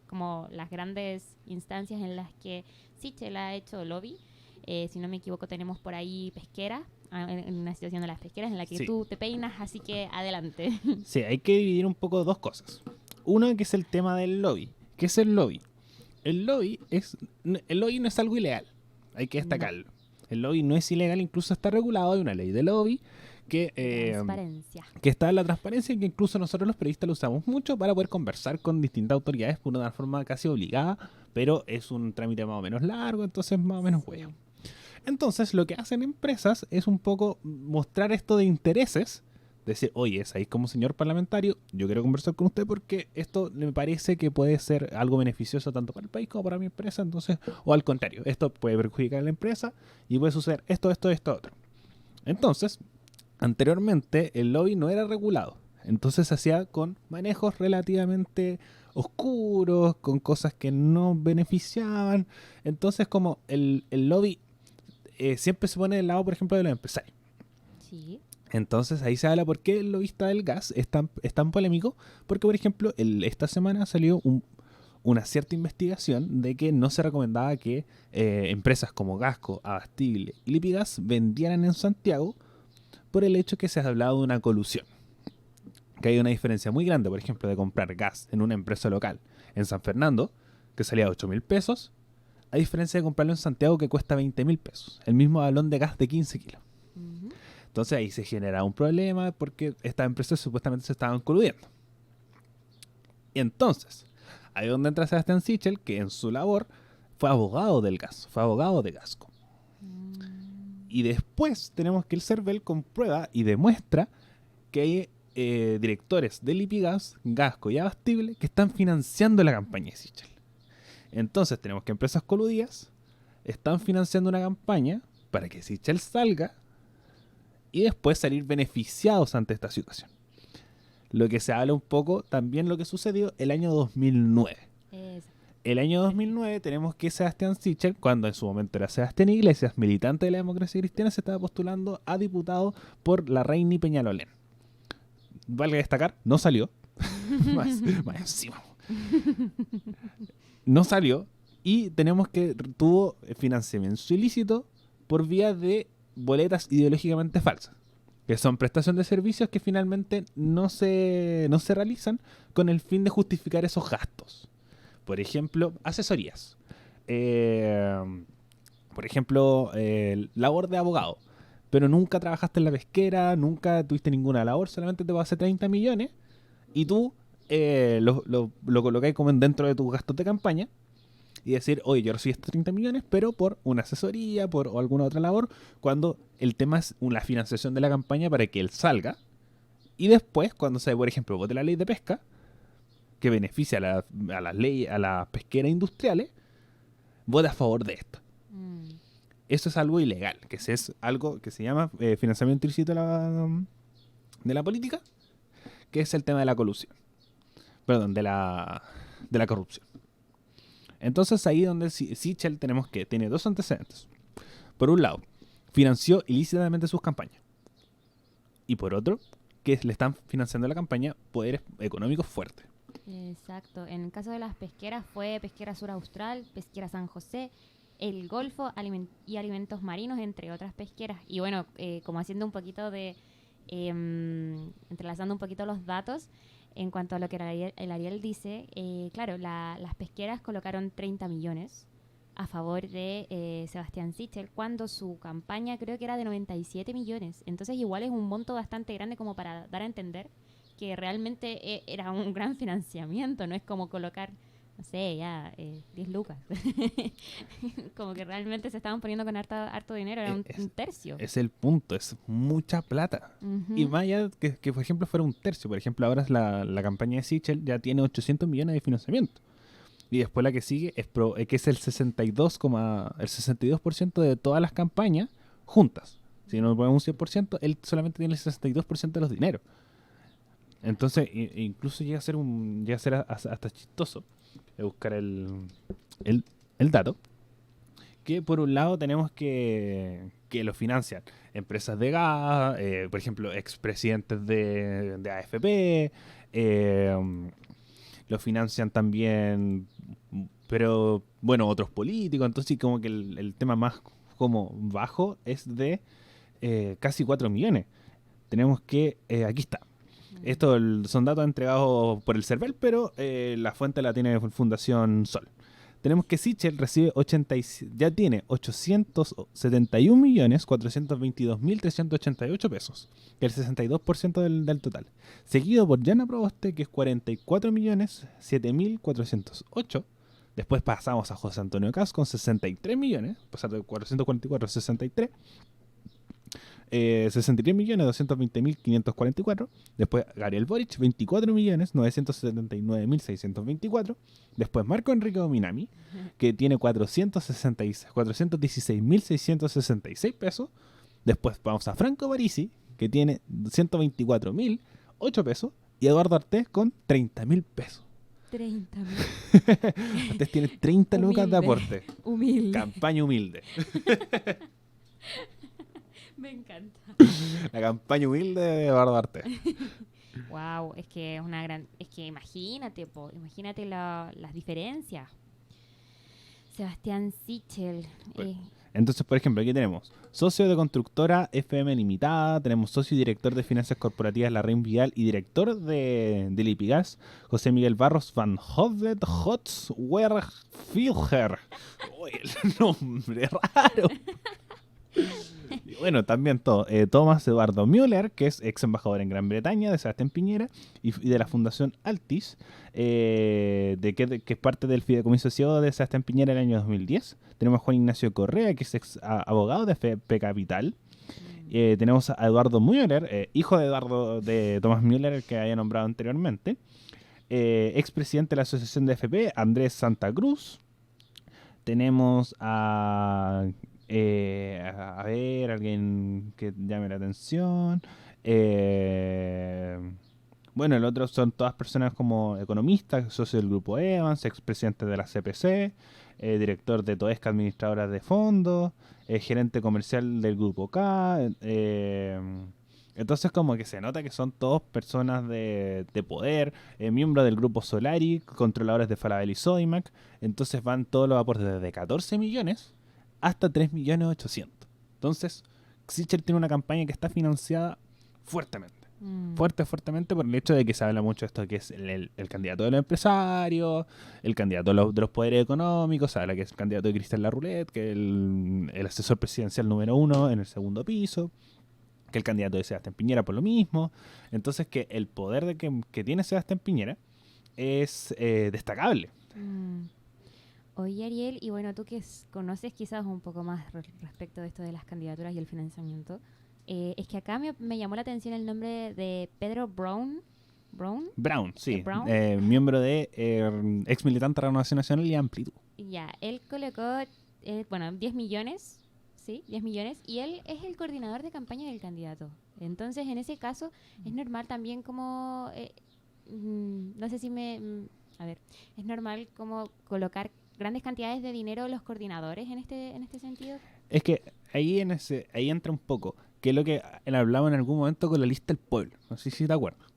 como las grandes instancias en las que Sichel ha hecho lobby. Si no me equivoco, tenemos por ahí pesqueras, en una situación de las pesqueras en la que Sí. tú te peinas, así que adelante. Sí, hay que dividir un poco dos cosas. Una que es el tema del lobby. ¿Qué es el lobby? El lobby no es algo ilegal, hay que destacarlo. No. El lobby no es ilegal, incluso está regulado, hay una ley de lobby que está en la transparencia y que incluso nosotros los periodistas lo usamos mucho para poder conversar con distintas autoridades por una forma casi obligada, pero es un trámite más o menos largo, entonces más o menos huevo. Entonces lo que hacen empresas es un poco mostrar esto de intereses, decir, oye, es ahí como señor parlamentario, yo quiero conversar con usted porque esto me parece que puede ser algo beneficioso tanto para el país como para mi empresa, entonces, o al contrario, esto puede perjudicar a la empresa y puede suceder esto, otro. Entonces, anteriormente el lobby no era regulado, entonces se hacía con manejos relativamente oscuros, con cosas que no beneficiaban, entonces como el lobby siempre se pone del lado, por ejemplo, de los empresarios. Sí. Entonces ahí se habla por qué el lobista del gas es tan polémico, porque por ejemplo esta semana salió una cierta investigación de que no se recomendaba que empresas como Gasco, Abastible y Lipigas vendieran en Santiago por el hecho que se ha hablado de una colusión. Que hay una diferencia muy grande, por ejemplo, de comprar gas en una empresa local en San Fernando, que salía a 8.000 pesos, a diferencia de comprarlo en Santiago, que cuesta 20.000 pesos. El mismo galón de gas de 15 kilos. Ujú. Entonces ahí se genera un problema porque estas empresas supuestamente se estaban coludiendo. Y entonces, ahí es donde entra Sebastián Sichel, que en su labor fue abogado del gas, fue abogado de Gasco. Y después tenemos que el CERVEL comprueba y demuestra que hay directores de Lipigas, Gasco y Abastible que están financiando la campaña de Sichel. Entonces tenemos que empresas coludidas están financiando una campaña para que Sichel salga y después salir beneficiados ante esta situación. Lo que se habla un poco también lo que sucedió el año 2009. El año 2009 tenemos que Sebastián Sichel, cuando en su momento era Sebastián Iglesias, militante de la democracia cristiana, se estaba postulando a diputado por la Reini Peñalolén. Valga destacar, no salió. más encima. No salió y tenemos que tuvo financiamiento ilícito por vía de boletas ideológicamente falsas, que son prestación de servicios que finalmente no se realizan con el fin de justificar esos gastos. Por ejemplo, asesorías. Por ejemplo, labor de abogado. Pero nunca trabajaste en la pesquera, nunca tuviste ninguna labor, solamente te va a hacer 30 millones y tú lo colocáis como dentro de tus gastos de campaña y decir, oye, yo recibí estos 30 millones, pero por una asesoría, o alguna otra labor, cuando el tema es la financiación de la campaña para que él salga. Y después, cuando se, por ejemplo, vote la ley de pesca, que beneficia a las leyes, a las pesqueras industriales, vote a favor de esto. Eso es algo ilegal, que es algo que se llama financiamiento ilícito de la política, que es el tema de la colusión. Perdón, de la corrupción. Entonces ahí donde Sichel tiene dos antecedentes. Por un lado, financió ilícitamente sus campañas. Y por otro, que le están financiando la campaña poderes económicos fuertes. Exacto. En el caso de las pesqueras fue Pesquera Sur Austral, Pesquera San José, El Golfo y Alimentos Marinos, entre otras pesqueras. Y bueno, como haciendo un poquito de... entrelazando un poquito los datos, en cuanto a lo que el Ariel dice, claro, las pesqueras colocaron 30 millones a favor de Sebastián Sichel, cuando su campaña creo que era de 97 millones. Entonces igual es un monto bastante grande como para dar a entender que realmente era un gran financiamiento, no es como colocar, no sé, ya 10 lucas. Como que realmente se estaban poniendo con harto dinero, era un tercio. Es el punto, es mucha plata. Uh-huh. Y más allá que, por ejemplo, fuera un tercio. Por ejemplo, ahora la campaña de Sichel ya tiene 800 millones de financiamiento. Y después la que sigue es que es el 62% de todas las campañas juntas. Si no ponemos un 100%, él solamente tiene el 62% de los dineros. Entonces, incluso llega a ser hasta chistoso buscar el dato, que por un lado tenemos que lo financian empresas de gas, por ejemplo, expresidentes de AFP, lo financian también, pero bueno, otros políticos. Entonces como que el tema más como bajo es de casi 4 millones. Tenemos que, aquí está. Esto son datos entregados por el CERVEL, pero la fuente la tiene Fundación Sol. Tenemos que Sichel recibe ya tiene 871.422.388 pesos, que es el 62% del total. Seguido por Yana Proboste, que es 44.007.408. Después pasamos a José Antonio Caz con 63 millones, pasar de 444 a 63. 63.220.544. Después Gabriel Boric, 24.979.624. Después Marco Enrique Dominami, que tiene 416.666 pesos. Después vamos a Franco Parisi, que tiene 124.008 pesos. Y Eduardo Artés con 30.000 pesos. 30.000. Artés tiene 30 lucas de aporte. Humilde. Campaña humilde. Me encanta. La campaña humilde de Eduardo Artés. Wow, es que es una gran... Es que imagínate, imagínate las diferencias. Sebastián Sichel. Entonces, por ejemplo, aquí tenemos socio de constructora FM Limitada, tenemos socio y director de finanzas corporativas La Ring Vial y director de Lipigas, José Miguel Barros van Hovet Hotzwerfilger. Uy, el nombre raro. Y bueno, también Tomás Eduardo Müller, que es ex embajador en Gran Bretaña de Sebastián Piñera y de la Fundación Altis, que es parte del fideicomiso CEO de Sebastián Piñera en el año 2010. Tenemos a Juan Ignacio Correa, que es ex abogado de FP Capital. Tenemos a Eduardo Müller, hijo de Eduardo de Tomás Müller, que había nombrado anteriormente. Expresidente de la Asociación de FP, Andrés Santa Cruz. Tenemos a ver, alguien que llame la atención. Bueno, el otro son todas personas como economistas, socio del grupo Evans, expresidente de la CPC, director de Toesca, administradora de fondos, gerente comercial del grupo K. Entonces como que se nota que son todos personas de poder, miembros del grupo Solari, controladores de Falabella y Sodimac. Entonces van todos los aportes desde 14 millones hasta 3.800.000. Entonces, Sichel tiene una campaña que está financiada fuertemente. Fuertemente por el hecho de que se habla mucho de esto que es el candidato de los empresarios, el candidato de los poderes económicos, se habla que es el candidato de Cristian Larroulet, que es el asesor presidencial número 1 en el segundo piso, que el candidato de Sebastián Piñera por lo mismo. Entonces que el poder que tiene Sebastián Piñera es destacable. Oye, Ariel, y bueno, tú que conoces quizás un poco más respecto de esto de las candidaturas y el financiamiento, es que acá me llamó la atención el nombre de Pedro Brown. Brown, sí. Brown. Miembro de ex militante de Renovación Nacional y Amplitud. Ya, él colocó, 10 millones, ¿sí? 10 millones, y él es el coordinador de campaña del candidato. Entonces, en ese caso, es normal también como, no sé si a ver, es normal como colocar grandes cantidades de dinero los coordinadores en este sentido. Es que ahí entra un poco, que es lo que hablaba en algún momento con la lista del pueblo. No sé si te acuerdas.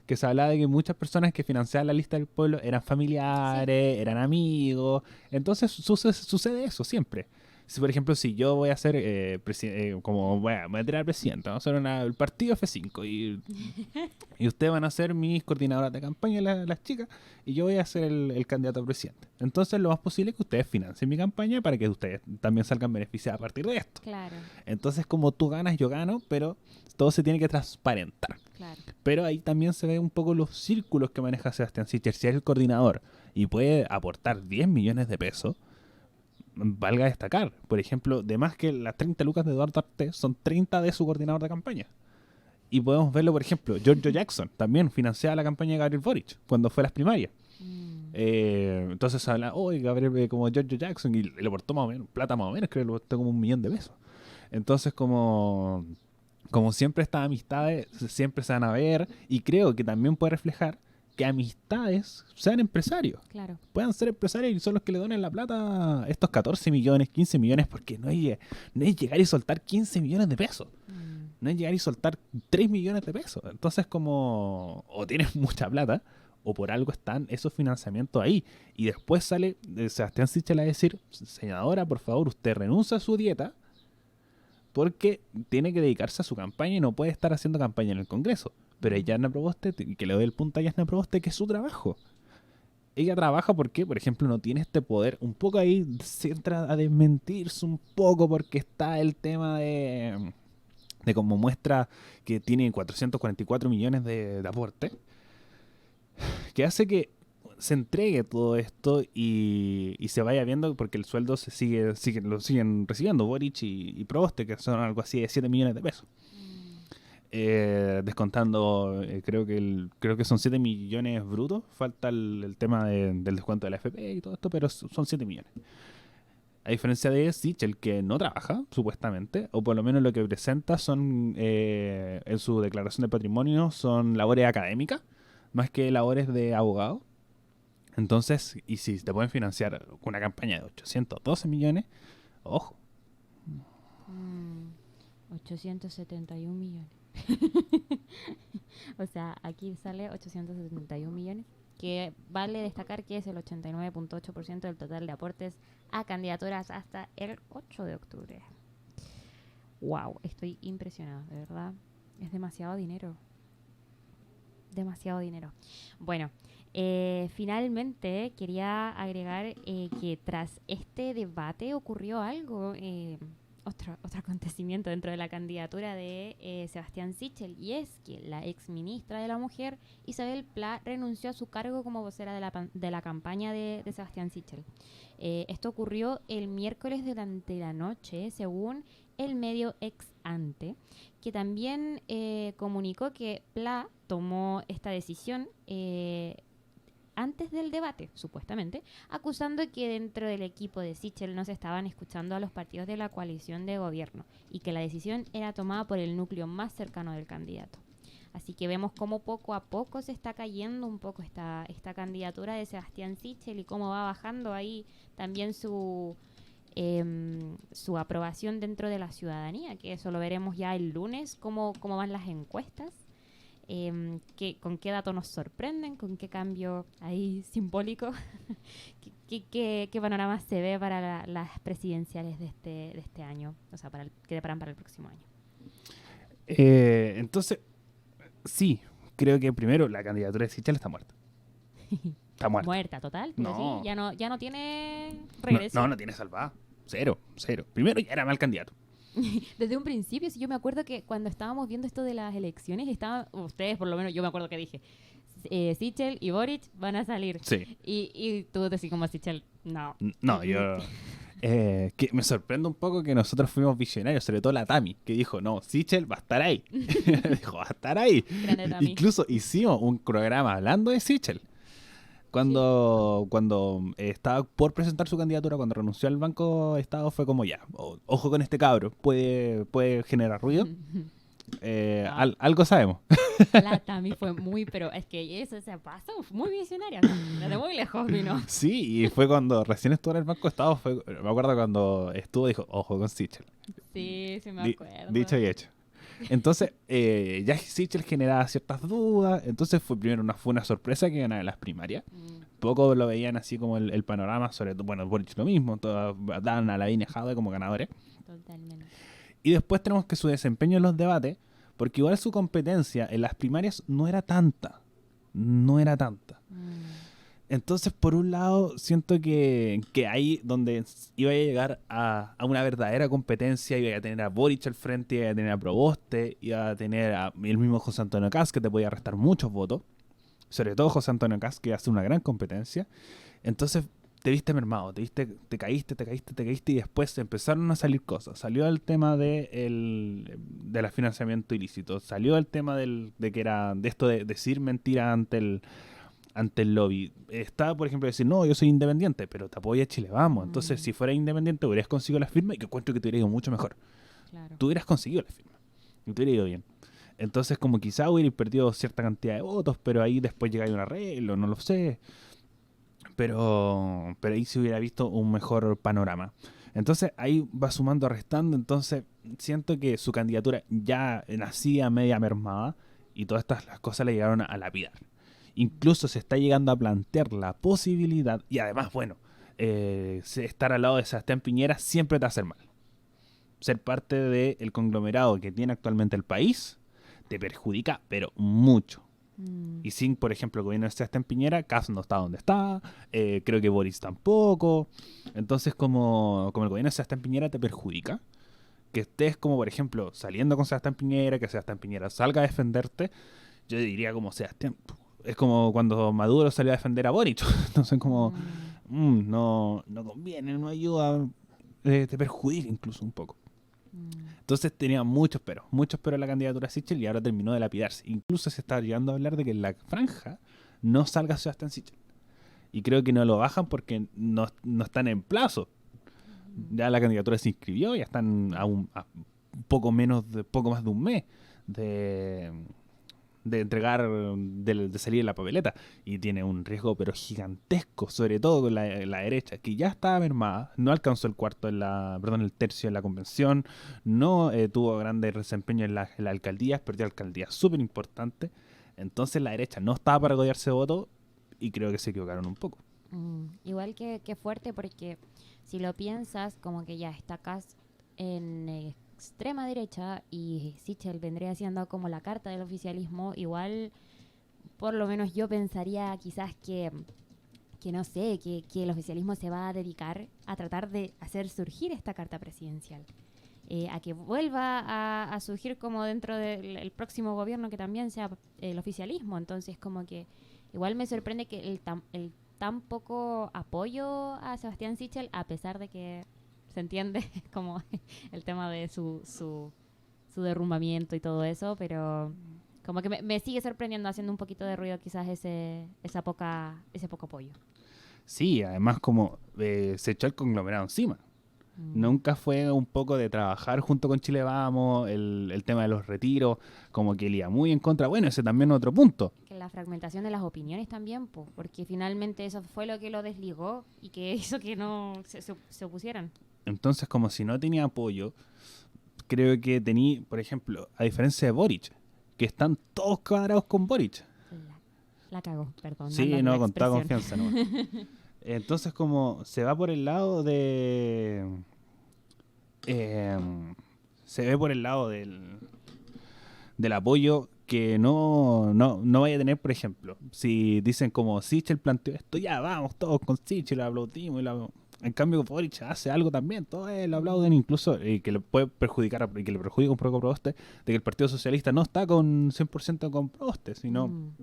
Que se hablaba de que muchas personas que financiaban la lista del pueblo eran familiares, eran amigos. Entonces sucede eso siempre. Si, por ejemplo, si yo voy a ser como voy a tirar presidente, vamos a hacer el partido F5 y ustedes van a ser mis coordinadoras de campaña, las chicas, y yo voy a ser el candidato a presidente. Entonces, lo más posible es que ustedes financien mi campaña para que ustedes también salgan beneficiados a partir de esto. Claro. Entonces, como tú ganas, yo gano, pero todo se tiene que transparentar. Claro. Pero ahí también se ve un poco los círculos que maneja Sebastián Sichel. Si es el coordinador y puede aportar 10 millones de pesos, valga destacar, por ejemplo, de más que las 30 lucas de Eduardo Artés son 30 de su coordinador de campaña. Y podemos verlo, por ejemplo, Giorgio Jackson también financiaba la campaña de Gabriel Boric cuando fue a las primarias. Entonces habla, Gabriel como Giorgio Jackson, y le aportó más o menos, plata más o menos, creo que le aportó como 1 millón de pesos. Entonces como siempre estas amistades siempre se van a ver, y creo que también puede reflejar que amistades sean empresarios. Claro. Puedan ser empresarios y son los que le donen la plata, estos 14 millones, 15 millones, porque no es llegar y soltar 15 millones de pesos. No es llegar y soltar 3 millones de pesos. Entonces o tienes mucha plata, o por algo están esos financiamientos ahí. Y después sale Sebastián Sichel a decir, senadora, por favor, usted renuncia a su dieta, porque tiene que dedicarse a su campaña y no puede estar haciendo campaña en el Congreso. Pero Yarna Proboste, que le doy el punto a Yarna Proboste, que es su trabajo. Ella trabaja porque, por ejemplo, no tiene este poder. Un poco ahí se entra a desmentirse un poco porque está el tema de cómo muestra que tiene 444 millones de aporte, que hace que se entregue todo esto y se vaya viendo, porque el sueldo lo siguen recibiendo Boric y Proboste, que son algo así de 7 millones de pesos. Descontando, creo que son 7 millones brutos, falta el tema del descuento de la FP y todo esto, pero son 7 millones. A diferencia de Sichel, que no trabaja, supuestamente, o por lo menos lo que presenta son, en su declaración de patrimonio, son labores académicas, más que labores de abogado. Entonces, y si te pueden financiar una campaña de 812 millones, ojo. 871 millones. O sea, aquí sale 871 millones, que vale destacar que es el 89.8% del total de aportes a candidaturas hasta el 8 de octubre. Wow, estoy impresionada, de verdad. Es demasiado dinero. Demasiado dinero. Bueno, finalmente quería agregar que tras este debate ocurrió algo, otro acontecimiento dentro de la candidatura de Sebastián Sichel, y es que la ex ministra de la Mujer, Isabel Pla, renunció a su cargo como vocera de la campaña de Sebastián Sichel. Esto ocurrió el miércoles durante la noche, según el medio Ex Ante, que también comunicó que Pla tomó esta decisión antes del debate, supuestamente, acusando que dentro del equipo de Sichel no se estaban escuchando a los partidos de la coalición de gobierno y que la decisión era tomada por el núcleo más cercano del candidato. Así que vemos cómo poco a poco se está cayendo un poco esta candidatura de Sebastián Sichel y cómo va bajando ahí también su aprobación dentro de la ciudadanía, que eso lo veremos ya el lunes, cómo van las encuestas. Con qué datos nos sorprenden, con qué cambio ahí simbólico, qué panorama se ve para las presidenciales de este año, o sea, que deparan para el próximo año. Entonces, sí, creo que primero la candidatura de Sichel está muerta. Está muerta. Muerta, total. No. Sí, ya no tiene regreso. No tiene salvada. Cero. Primero ya era mal candidato. Desde un principio, sí, yo me acuerdo que cuando estábamos viendo esto de las elecciones, ustedes por lo menos, yo me acuerdo que dije, Sichel y Boric van a salir. Sí. Y tú decís como Sichel, no. No, yo... que me sorprende un poco que nosotros fuimos visionarios, sobre todo la Tami, que dijo, no, Sichel va a estar ahí. Dijo, va a estar ahí. Grande Tami. Incluso hicimos un programa hablando de Sichel. Cuando estaba por presentar su candidatura, cuando renunció al Banco de Estado, fue como ya, ojo con este cabro, puede generar ruido. Algo sabemos. La Tami fue pero es que eso se pasó, muy visionaria, desde muy lejos vino. Sí, y fue cuando recién estuvo en el Banco de Estado, me acuerdo cuando estuvo, dijo, ojo con Sichel. Sí, me acuerdo. Dicho y hecho. Entonces, ya Sichel generaba ciertas dudas, entonces fue una sorpresa que ganara las primarias. Poco lo veían así como el panorama, sobre todo, bueno, Boric lo mismo, todos daban a Lavín y Jadwe como ganadores. Totalmente. Y después tenemos que su desempeño en los debates, porque igual su competencia en las primarias no era tanta. Entonces, por un lado, siento que ahí donde iba a llegar a una verdadera competencia, iba a tener a Boric al frente, iba a tener a Proboste, iba a tener a el mismo José Antonio Kast, que te podía restar muchos votos. Sobre todo José Antonio Kast, que hace una gran competencia. Entonces, te viste mermado, te caíste, y después empezaron a salir cosas. Salió el tema del financiamiento ilícito, salió el tema de que era de esto de decir mentiras ante el lobby. Estaba, por ejemplo, decir, no, yo soy independiente, pero te apoya Chile Vamos. Entonces, si fuera independiente, hubieras conseguido la firma y que encuentro que te hubiera ido mucho mejor. Claro. Tú hubieras conseguido la firma y te hubiera ido bien. Entonces, como quizá hubieras perdido cierta cantidad de votos, pero ahí después llega un arreglo, no lo sé. Pero ahí se hubiera visto un mejor panorama. Entonces, ahí va sumando, restando. Entonces, siento que su candidatura ya nacía media mermada y todas las cosas le llegaron a lapidar. Incluso se está llegando a plantear la posibilidad, y además, bueno, estar al lado de Sebastián Piñera siempre te va a hacer mal. Ser parte del conglomerado que tiene actualmente el país te perjudica, pero mucho. Y sin, por ejemplo, el gobierno de Sebastián Piñera, Kast no está donde está, creo que Boris tampoco. Entonces, como el gobierno de Sebastián Piñera te perjudica, que estés como, por ejemplo, saliendo con Sebastián Piñera, que Sebastián Piñera salga a defenderte, yo diría como Sebastián... Es como cuando Maduro salió a defender a Boric. Entonces, como, no conviene, no ayuda, te perjudica incluso un poco. Entonces, tenía muchos pero en la candidatura de Sichel y ahora terminó de lapidarse. Incluso se está llegando a hablar de que en la franja no salga Sebastián Sichel. Y creo que no lo bajan porque no están en plazo. Ya la candidatura se inscribió, ya están a poco más de un mes de entregar, de salir en la papeleta. Y tiene un riesgo pero gigantesco, sobre todo con la derecha, que ya estaba mermada, no alcanzó el tercio en la convención, no tuvo grandes desempeños en las alcaldías, perdió alcaldías súper importantes. Entonces la derecha no estaba para rodearse de votos y creo que se equivocaron un poco. Igual que fuerte, porque si lo piensas, como que ya está Kast en extrema derecha y Sichel vendría siendo como la carta del oficialismo. Igual, por lo menos yo pensaría quizás que no sé, que el oficialismo se va a dedicar a tratar de hacer surgir esta carta presidencial. A que vuelva a surgir como dentro del próximo gobierno, que también sea el oficialismo. Entonces, como que igual me sorprende que el tan poco apoyo a Sebastián Sichel, a pesar de que se entiende como el tema de su derrumbamiento y todo eso, pero como que me sigue sorprendiendo, haciendo un poquito de ruido quizás ese poco apoyo. Sí, además como se echó el conglomerado encima. Nunca fue un poco de trabajar junto con Chile Vamos, el tema de los retiros, como que iba muy en contra. Bueno, ese también es otro punto. Que la fragmentación de las opiniones también, porque finalmente eso fue lo que lo desligó y que hizo que no se opusieran. Entonces, como si no tenía apoyo, creo que tenía, por ejemplo, a diferencia de Boric, que están todos cuadrados con Boric. La cagó, perdón. Sí, no, con toda confianza, no. Entonces, como se va por el lado de... se ve por el lado del apoyo que no vaya a tener, por ejemplo. Si dicen como Sichel planteó esto, ya vamos todos con Sichel, lo aplaudimos. En cambio, Boric hace algo también, todos lo aplauden, incluso que le puede perjudicar, y que le perjudica un poco a Proboste, de que el Partido Socialista no está con 100% con Proboste, sino...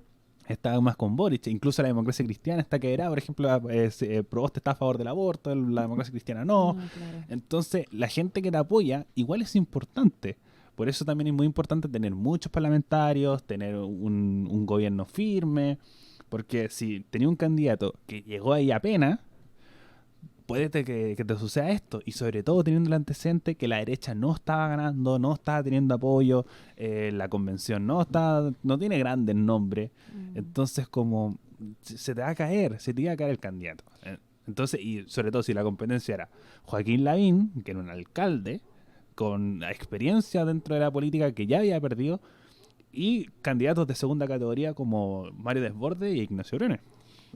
está más con Boric, incluso la democracia cristiana está quebrada, por ejemplo, Proboste está a favor del aborto, la democracia cristiana no. Claro. Entonces, la gente que te apoya igual es importante. Por eso también es muy importante tener muchos parlamentarios, tener un gobierno firme, porque si tenía un candidato que llegó ahí apenas, puede que te suceda esto, y sobre todo teniendo el antecedente que la derecha no estaba ganando, no estaba teniendo apoyo, la convención no tiene grandes nombres, entonces como se te iba a caer el candidato. Entonces, y sobre todo si la competencia era Joaquín Lavín, que era un alcalde con experiencia dentro de la política que ya había perdido, y candidatos de segunda categoría como Mario Desbordes y Ignacio Briones.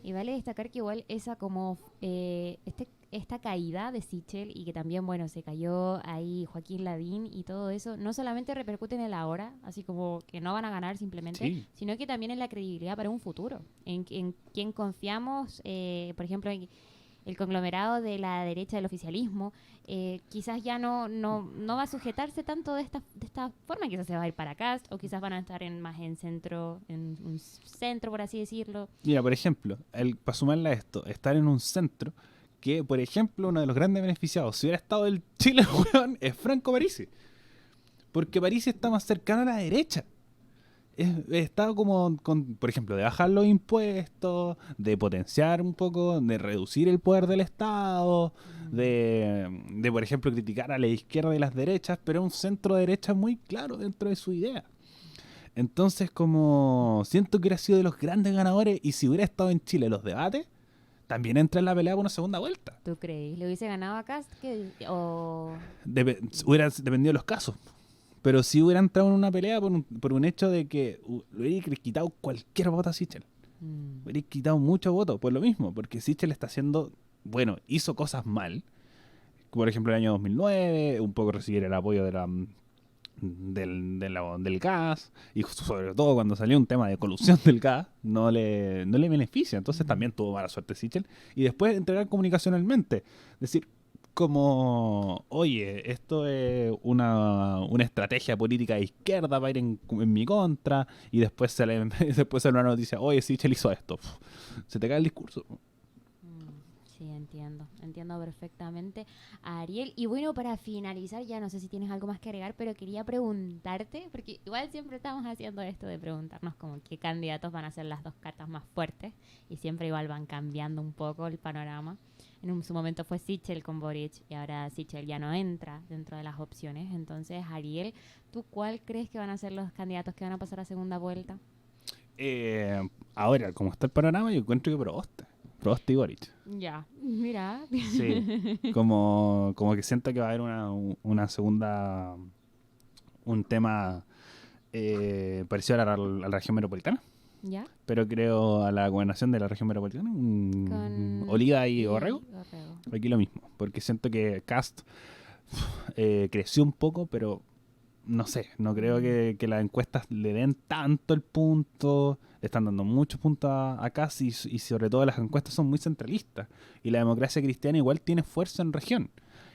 Y vale destacar que igual esa como esta caída de Sichel, y que también, bueno, se cayó ahí Joaquín Lavín y todo eso, no solamente repercute en el ahora, así como que no van a ganar simplemente, Sí. sino que también en la credibilidad para un futuro, en quien confiamos, por ejemplo, en el conglomerado de la derecha del oficialismo, quizás ya no va a sujetarse tanto de esta forma, quizás se va a ir para acá, o quizás van a estar más en un centro, por así decirlo. Mira, por ejemplo, para sumarle a esto, estar en un centro que, por ejemplo, uno de los grandes beneficiados, si hubiera estado el Chile, weón, es Franco Parisi. Porque Parisi está más cercano a la derecha. Está como, por ejemplo, de bajar los impuestos, de potenciar un poco, de reducir el poder del Estado, de por ejemplo, criticar a la izquierda y las derechas, pero es un centro derecha muy claro dentro de su idea. Entonces, como siento que hubiera sido de los grandes ganadores, y si hubiera estado en Chile los debates, también entra en la pelea por una segunda vuelta. ¿Tú crees? ¿Le hubiese ganado a Kast? Hubiera dependido de los casos. Pero si hubiera entrado en una pelea por un hecho de que le hubiera quitado cualquier voto a Sichel. Hubiera quitado muchos votos por lo mismo, porque Sichel está haciendo, bueno, hizo cosas mal. Por ejemplo, el año 2009, un poco recibir el apoyo del gas, y sobre todo cuando salió un tema de colusión del gas, no le beneficia. Entonces también tuvo mala suerte Sichel. Y después entregar comunicacionalmente. Decir, como, oye, esto es una estrategia política de izquierda para ir en mi contra, y después sale una noticia, oye, Sichel hizo esto. Se te cae el discurso. Sí, entiendo perfectamente, Ariel. Y bueno, para finalizar, ya no sé si tienes algo más que agregar, pero quería preguntarte, porque igual siempre estamos haciendo esto de preguntarnos como qué candidatos van a ser las dos cartas más fuertes, y siempre igual van cambiando un poco el panorama. En su momento fue Sichel con Boric, y ahora Sichel ya no entra dentro de las opciones. Entonces, Ariel, ¿tú cuál crees que van a ser los candidatos que van a pasar a segunda vuelta? Ahora, como está el panorama, yo encuentro que Proboste y Boric. Ya, mira. Sí, como que siento que va a haber una segunda, un tema parecido a la región metropolitana, ¿Ya? pero creo a la gobernación de la región metropolitana, Con... Oliva y y Borrego, Borrego. aquí lo mismo, porque siento que Cast creció un poco, pero no sé, no creo que las encuestas le den tanto el punto, le están dando muchos puntos a Kast y sobre todo las encuestas son muy centralistas y la democracia cristiana igual tiene fuerza en región.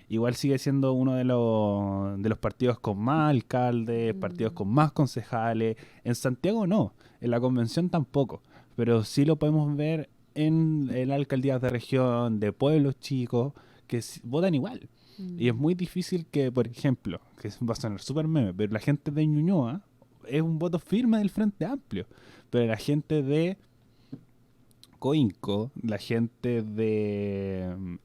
Igual sigue siendo uno de los partidos con más alcaldes, partidos con más concejales. En Santiago no, en la convención tampoco, pero sí lo podemos ver en alcaldías de región, de pueblos chicos, que votan igual. Y es muy difícil que, por ejemplo, que va a sonar súper meme, pero la gente de Ñuñoa es un voto firme del Frente Amplio. Pero la gente de Coinco, la gente de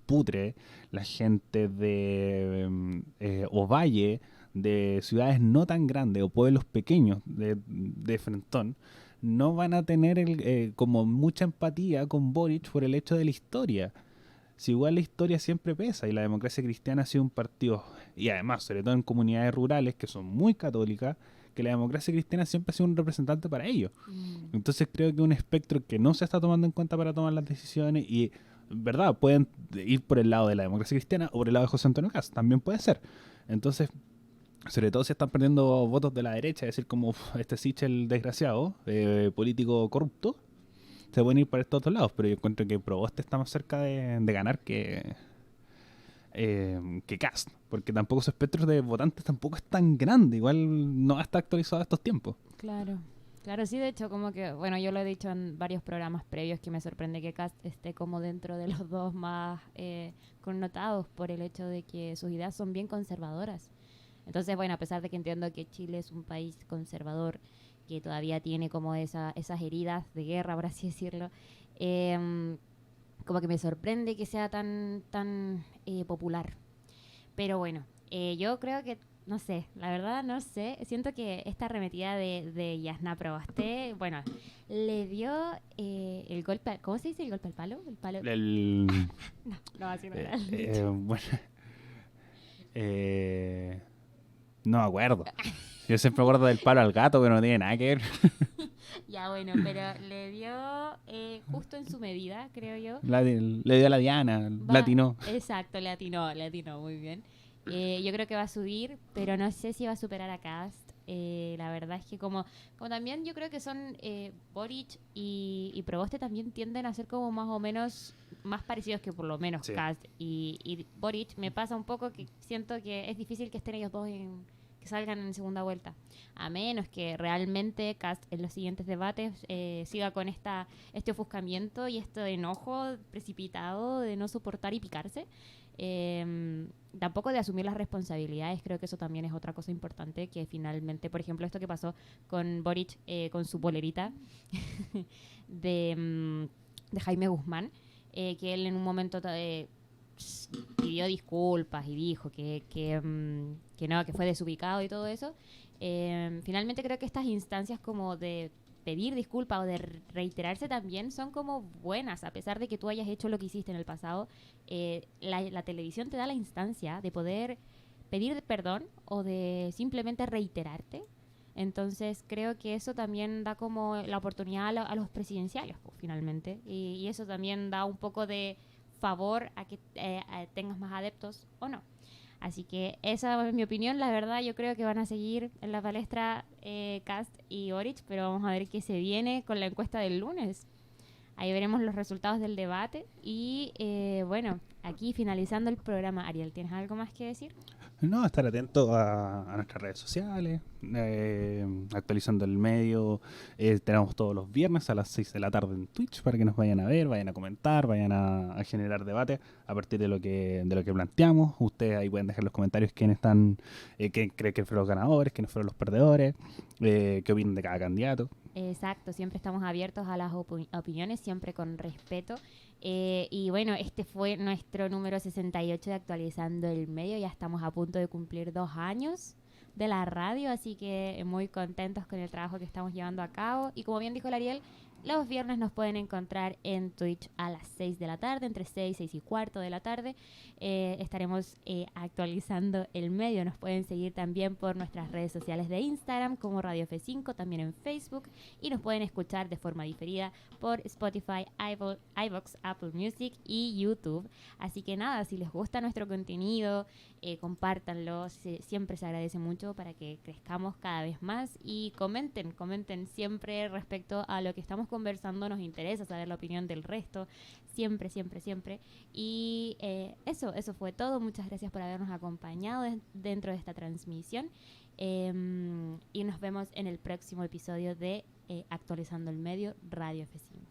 Putre, la gente de Ovalle, de ciudades no tan grandes o pueblos pequeños de Frentón, no van a tener como mucha empatía con Boric por el hecho de la historia. Si igual la historia siempre pesa y la democracia cristiana ha sido un partido, y además, sobre todo en comunidades rurales que son muy católicas, que la democracia cristiana siempre ha sido un representante para ellos. Entonces creo que un espectro que no se está tomando en cuenta para tomar las decisiones y, ¿verdad? Pueden ir por el lado de la democracia cristiana o por el lado de José Antonio Kast, también puede ser. Entonces, sobre todo si están perdiendo votos de la derecha, es decir, como este Sichel desgraciado, político corrupto, se pueden ir para estos otros lados, pero yo encuentro que Proboste está más cerca de ganar que Kast, porque tampoco su espectro de votantes tampoco es tan grande, igual no está actualizado a estos tiempos. Claro. Claro, sí, de hecho, como que, bueno, yo lo he dicho en varios programas previos que me sorprende que Kast esté como dentro de los dos más connotados por el hecho de que sus ideas son bien conservadoras. Entonces, bueno, a pesar de que entiendo que Chile es un país conservador, que todavía tiene como esas heridas de guerra, por así decirlo, como que me sorprende que sea tan popular. Pero bueno, yo creo que, no sé, la verdad no sé, siento que esta arremetida de Yasna Proboste, bueno, le dio el golpe, ¿cómo se dice el golpe al palo? El palo... No, así no era. Bueno, no me acuerdo. Yo siempre me acuerdo del palo al gato, pero no tiene nada que ver. Ya, bueno, pero le dio justo en su medida, creo yo. Le dio a la Diana, latinó. Exacto, le atinó, muy bien. Yo creo que va a subir, pero no sé si va a superar a Kast. La verdad es que como también yo creo que son Boric y Proboste también tienden a ser como más o menos más parecidos que por lo menos Sí. Kast y Boric. Me pasa un poco que siento que es difícil que estén ellos dos que salgan en segunda vuelta, a menos que realmente Kast en los siguientes debates siga con este ofuscamiento y este enojo precipitado de no soportar y picarse. Tampoco de asumir las responsabilidades, creo que eso también es otra cosa importante, que finalmente, por ejemplo, esto que pasó con Boric con su bolerita de Jaime Guzmán, que él en un momento pidió disculpas y dijo que no, que fue desubicado y todo eso. Finalmente creo que estas instancias como de pedir disculpas o de reiterarse también son como buenas, a pesar de que tú hayas hecho lo que hiciste en el pasado. La televisión te da la instancia de poder pedir perdón o de simplemente reiterarte. Entonces creo que eso también da como la oportunidad a los presidenciales, pues, finalmente, y eso también da un poco de favor a que tengas más adeptos o no. Así que esa es mi opinión. La verdad, yo creo que van a seguir en la palestra Kast y Boric, pero vamos a ver qué se viene con la encuesta del lunes. Ahí veremos los resultados del debate. Y bueno, aquí finalizando el programa, Ariel, ¿tienes algo más que decir? No, estar atento a nuestras redes sociales, actualizando el medio. Tenemos todos los viernes a las 6 de la tarde en Twitch para que nos vayan a ver, vayan a comentar, vayan a generar debate a partir de lo que planteamos. Ustedes ahí pueden dejar los comentarios quiénes están, quién cree que fueron los ganadores, quiénes fueron los perdedores, qué opinan de cada candidato. Exacto, siempre estamos abiertos a las opiniones, siempre con respeto. Y bueno, este fue nuestro número 68 de Actualizando el Medio. Ya estamos a punto de cumplir 2 años. de la radio, así que muy contentos con el trabajo que estamos llevando a cabo. Y como bien dijo el Ariel, los viernes nos pueden encontrar en Twitch a las 6 de la tarde, entre 6 y cuarto de la tarde. Estaremos actualizando el medio. Nos pueden seguir también por nuestras redes sociales de Instagram como Radio F5, también en Facebook. Y nos pueden escuchar de forma diferida por Spotify, iVoox, Apple Music y YouTube. Así que nada, si les gusta nuestro contenido, compártanlo. Siempre se agradece mucho para que crezcamos cada vez más. Y comenten siempre respecto a lo que estamos conversando. Nos interesa saber la opinión del resto. Siempre. Y eso fue todo. Muchas gracias por habernos acompañado dentro de esta transmisión. Y nos vemos en el próximo episodio de Actualizando el Medio Radio F5.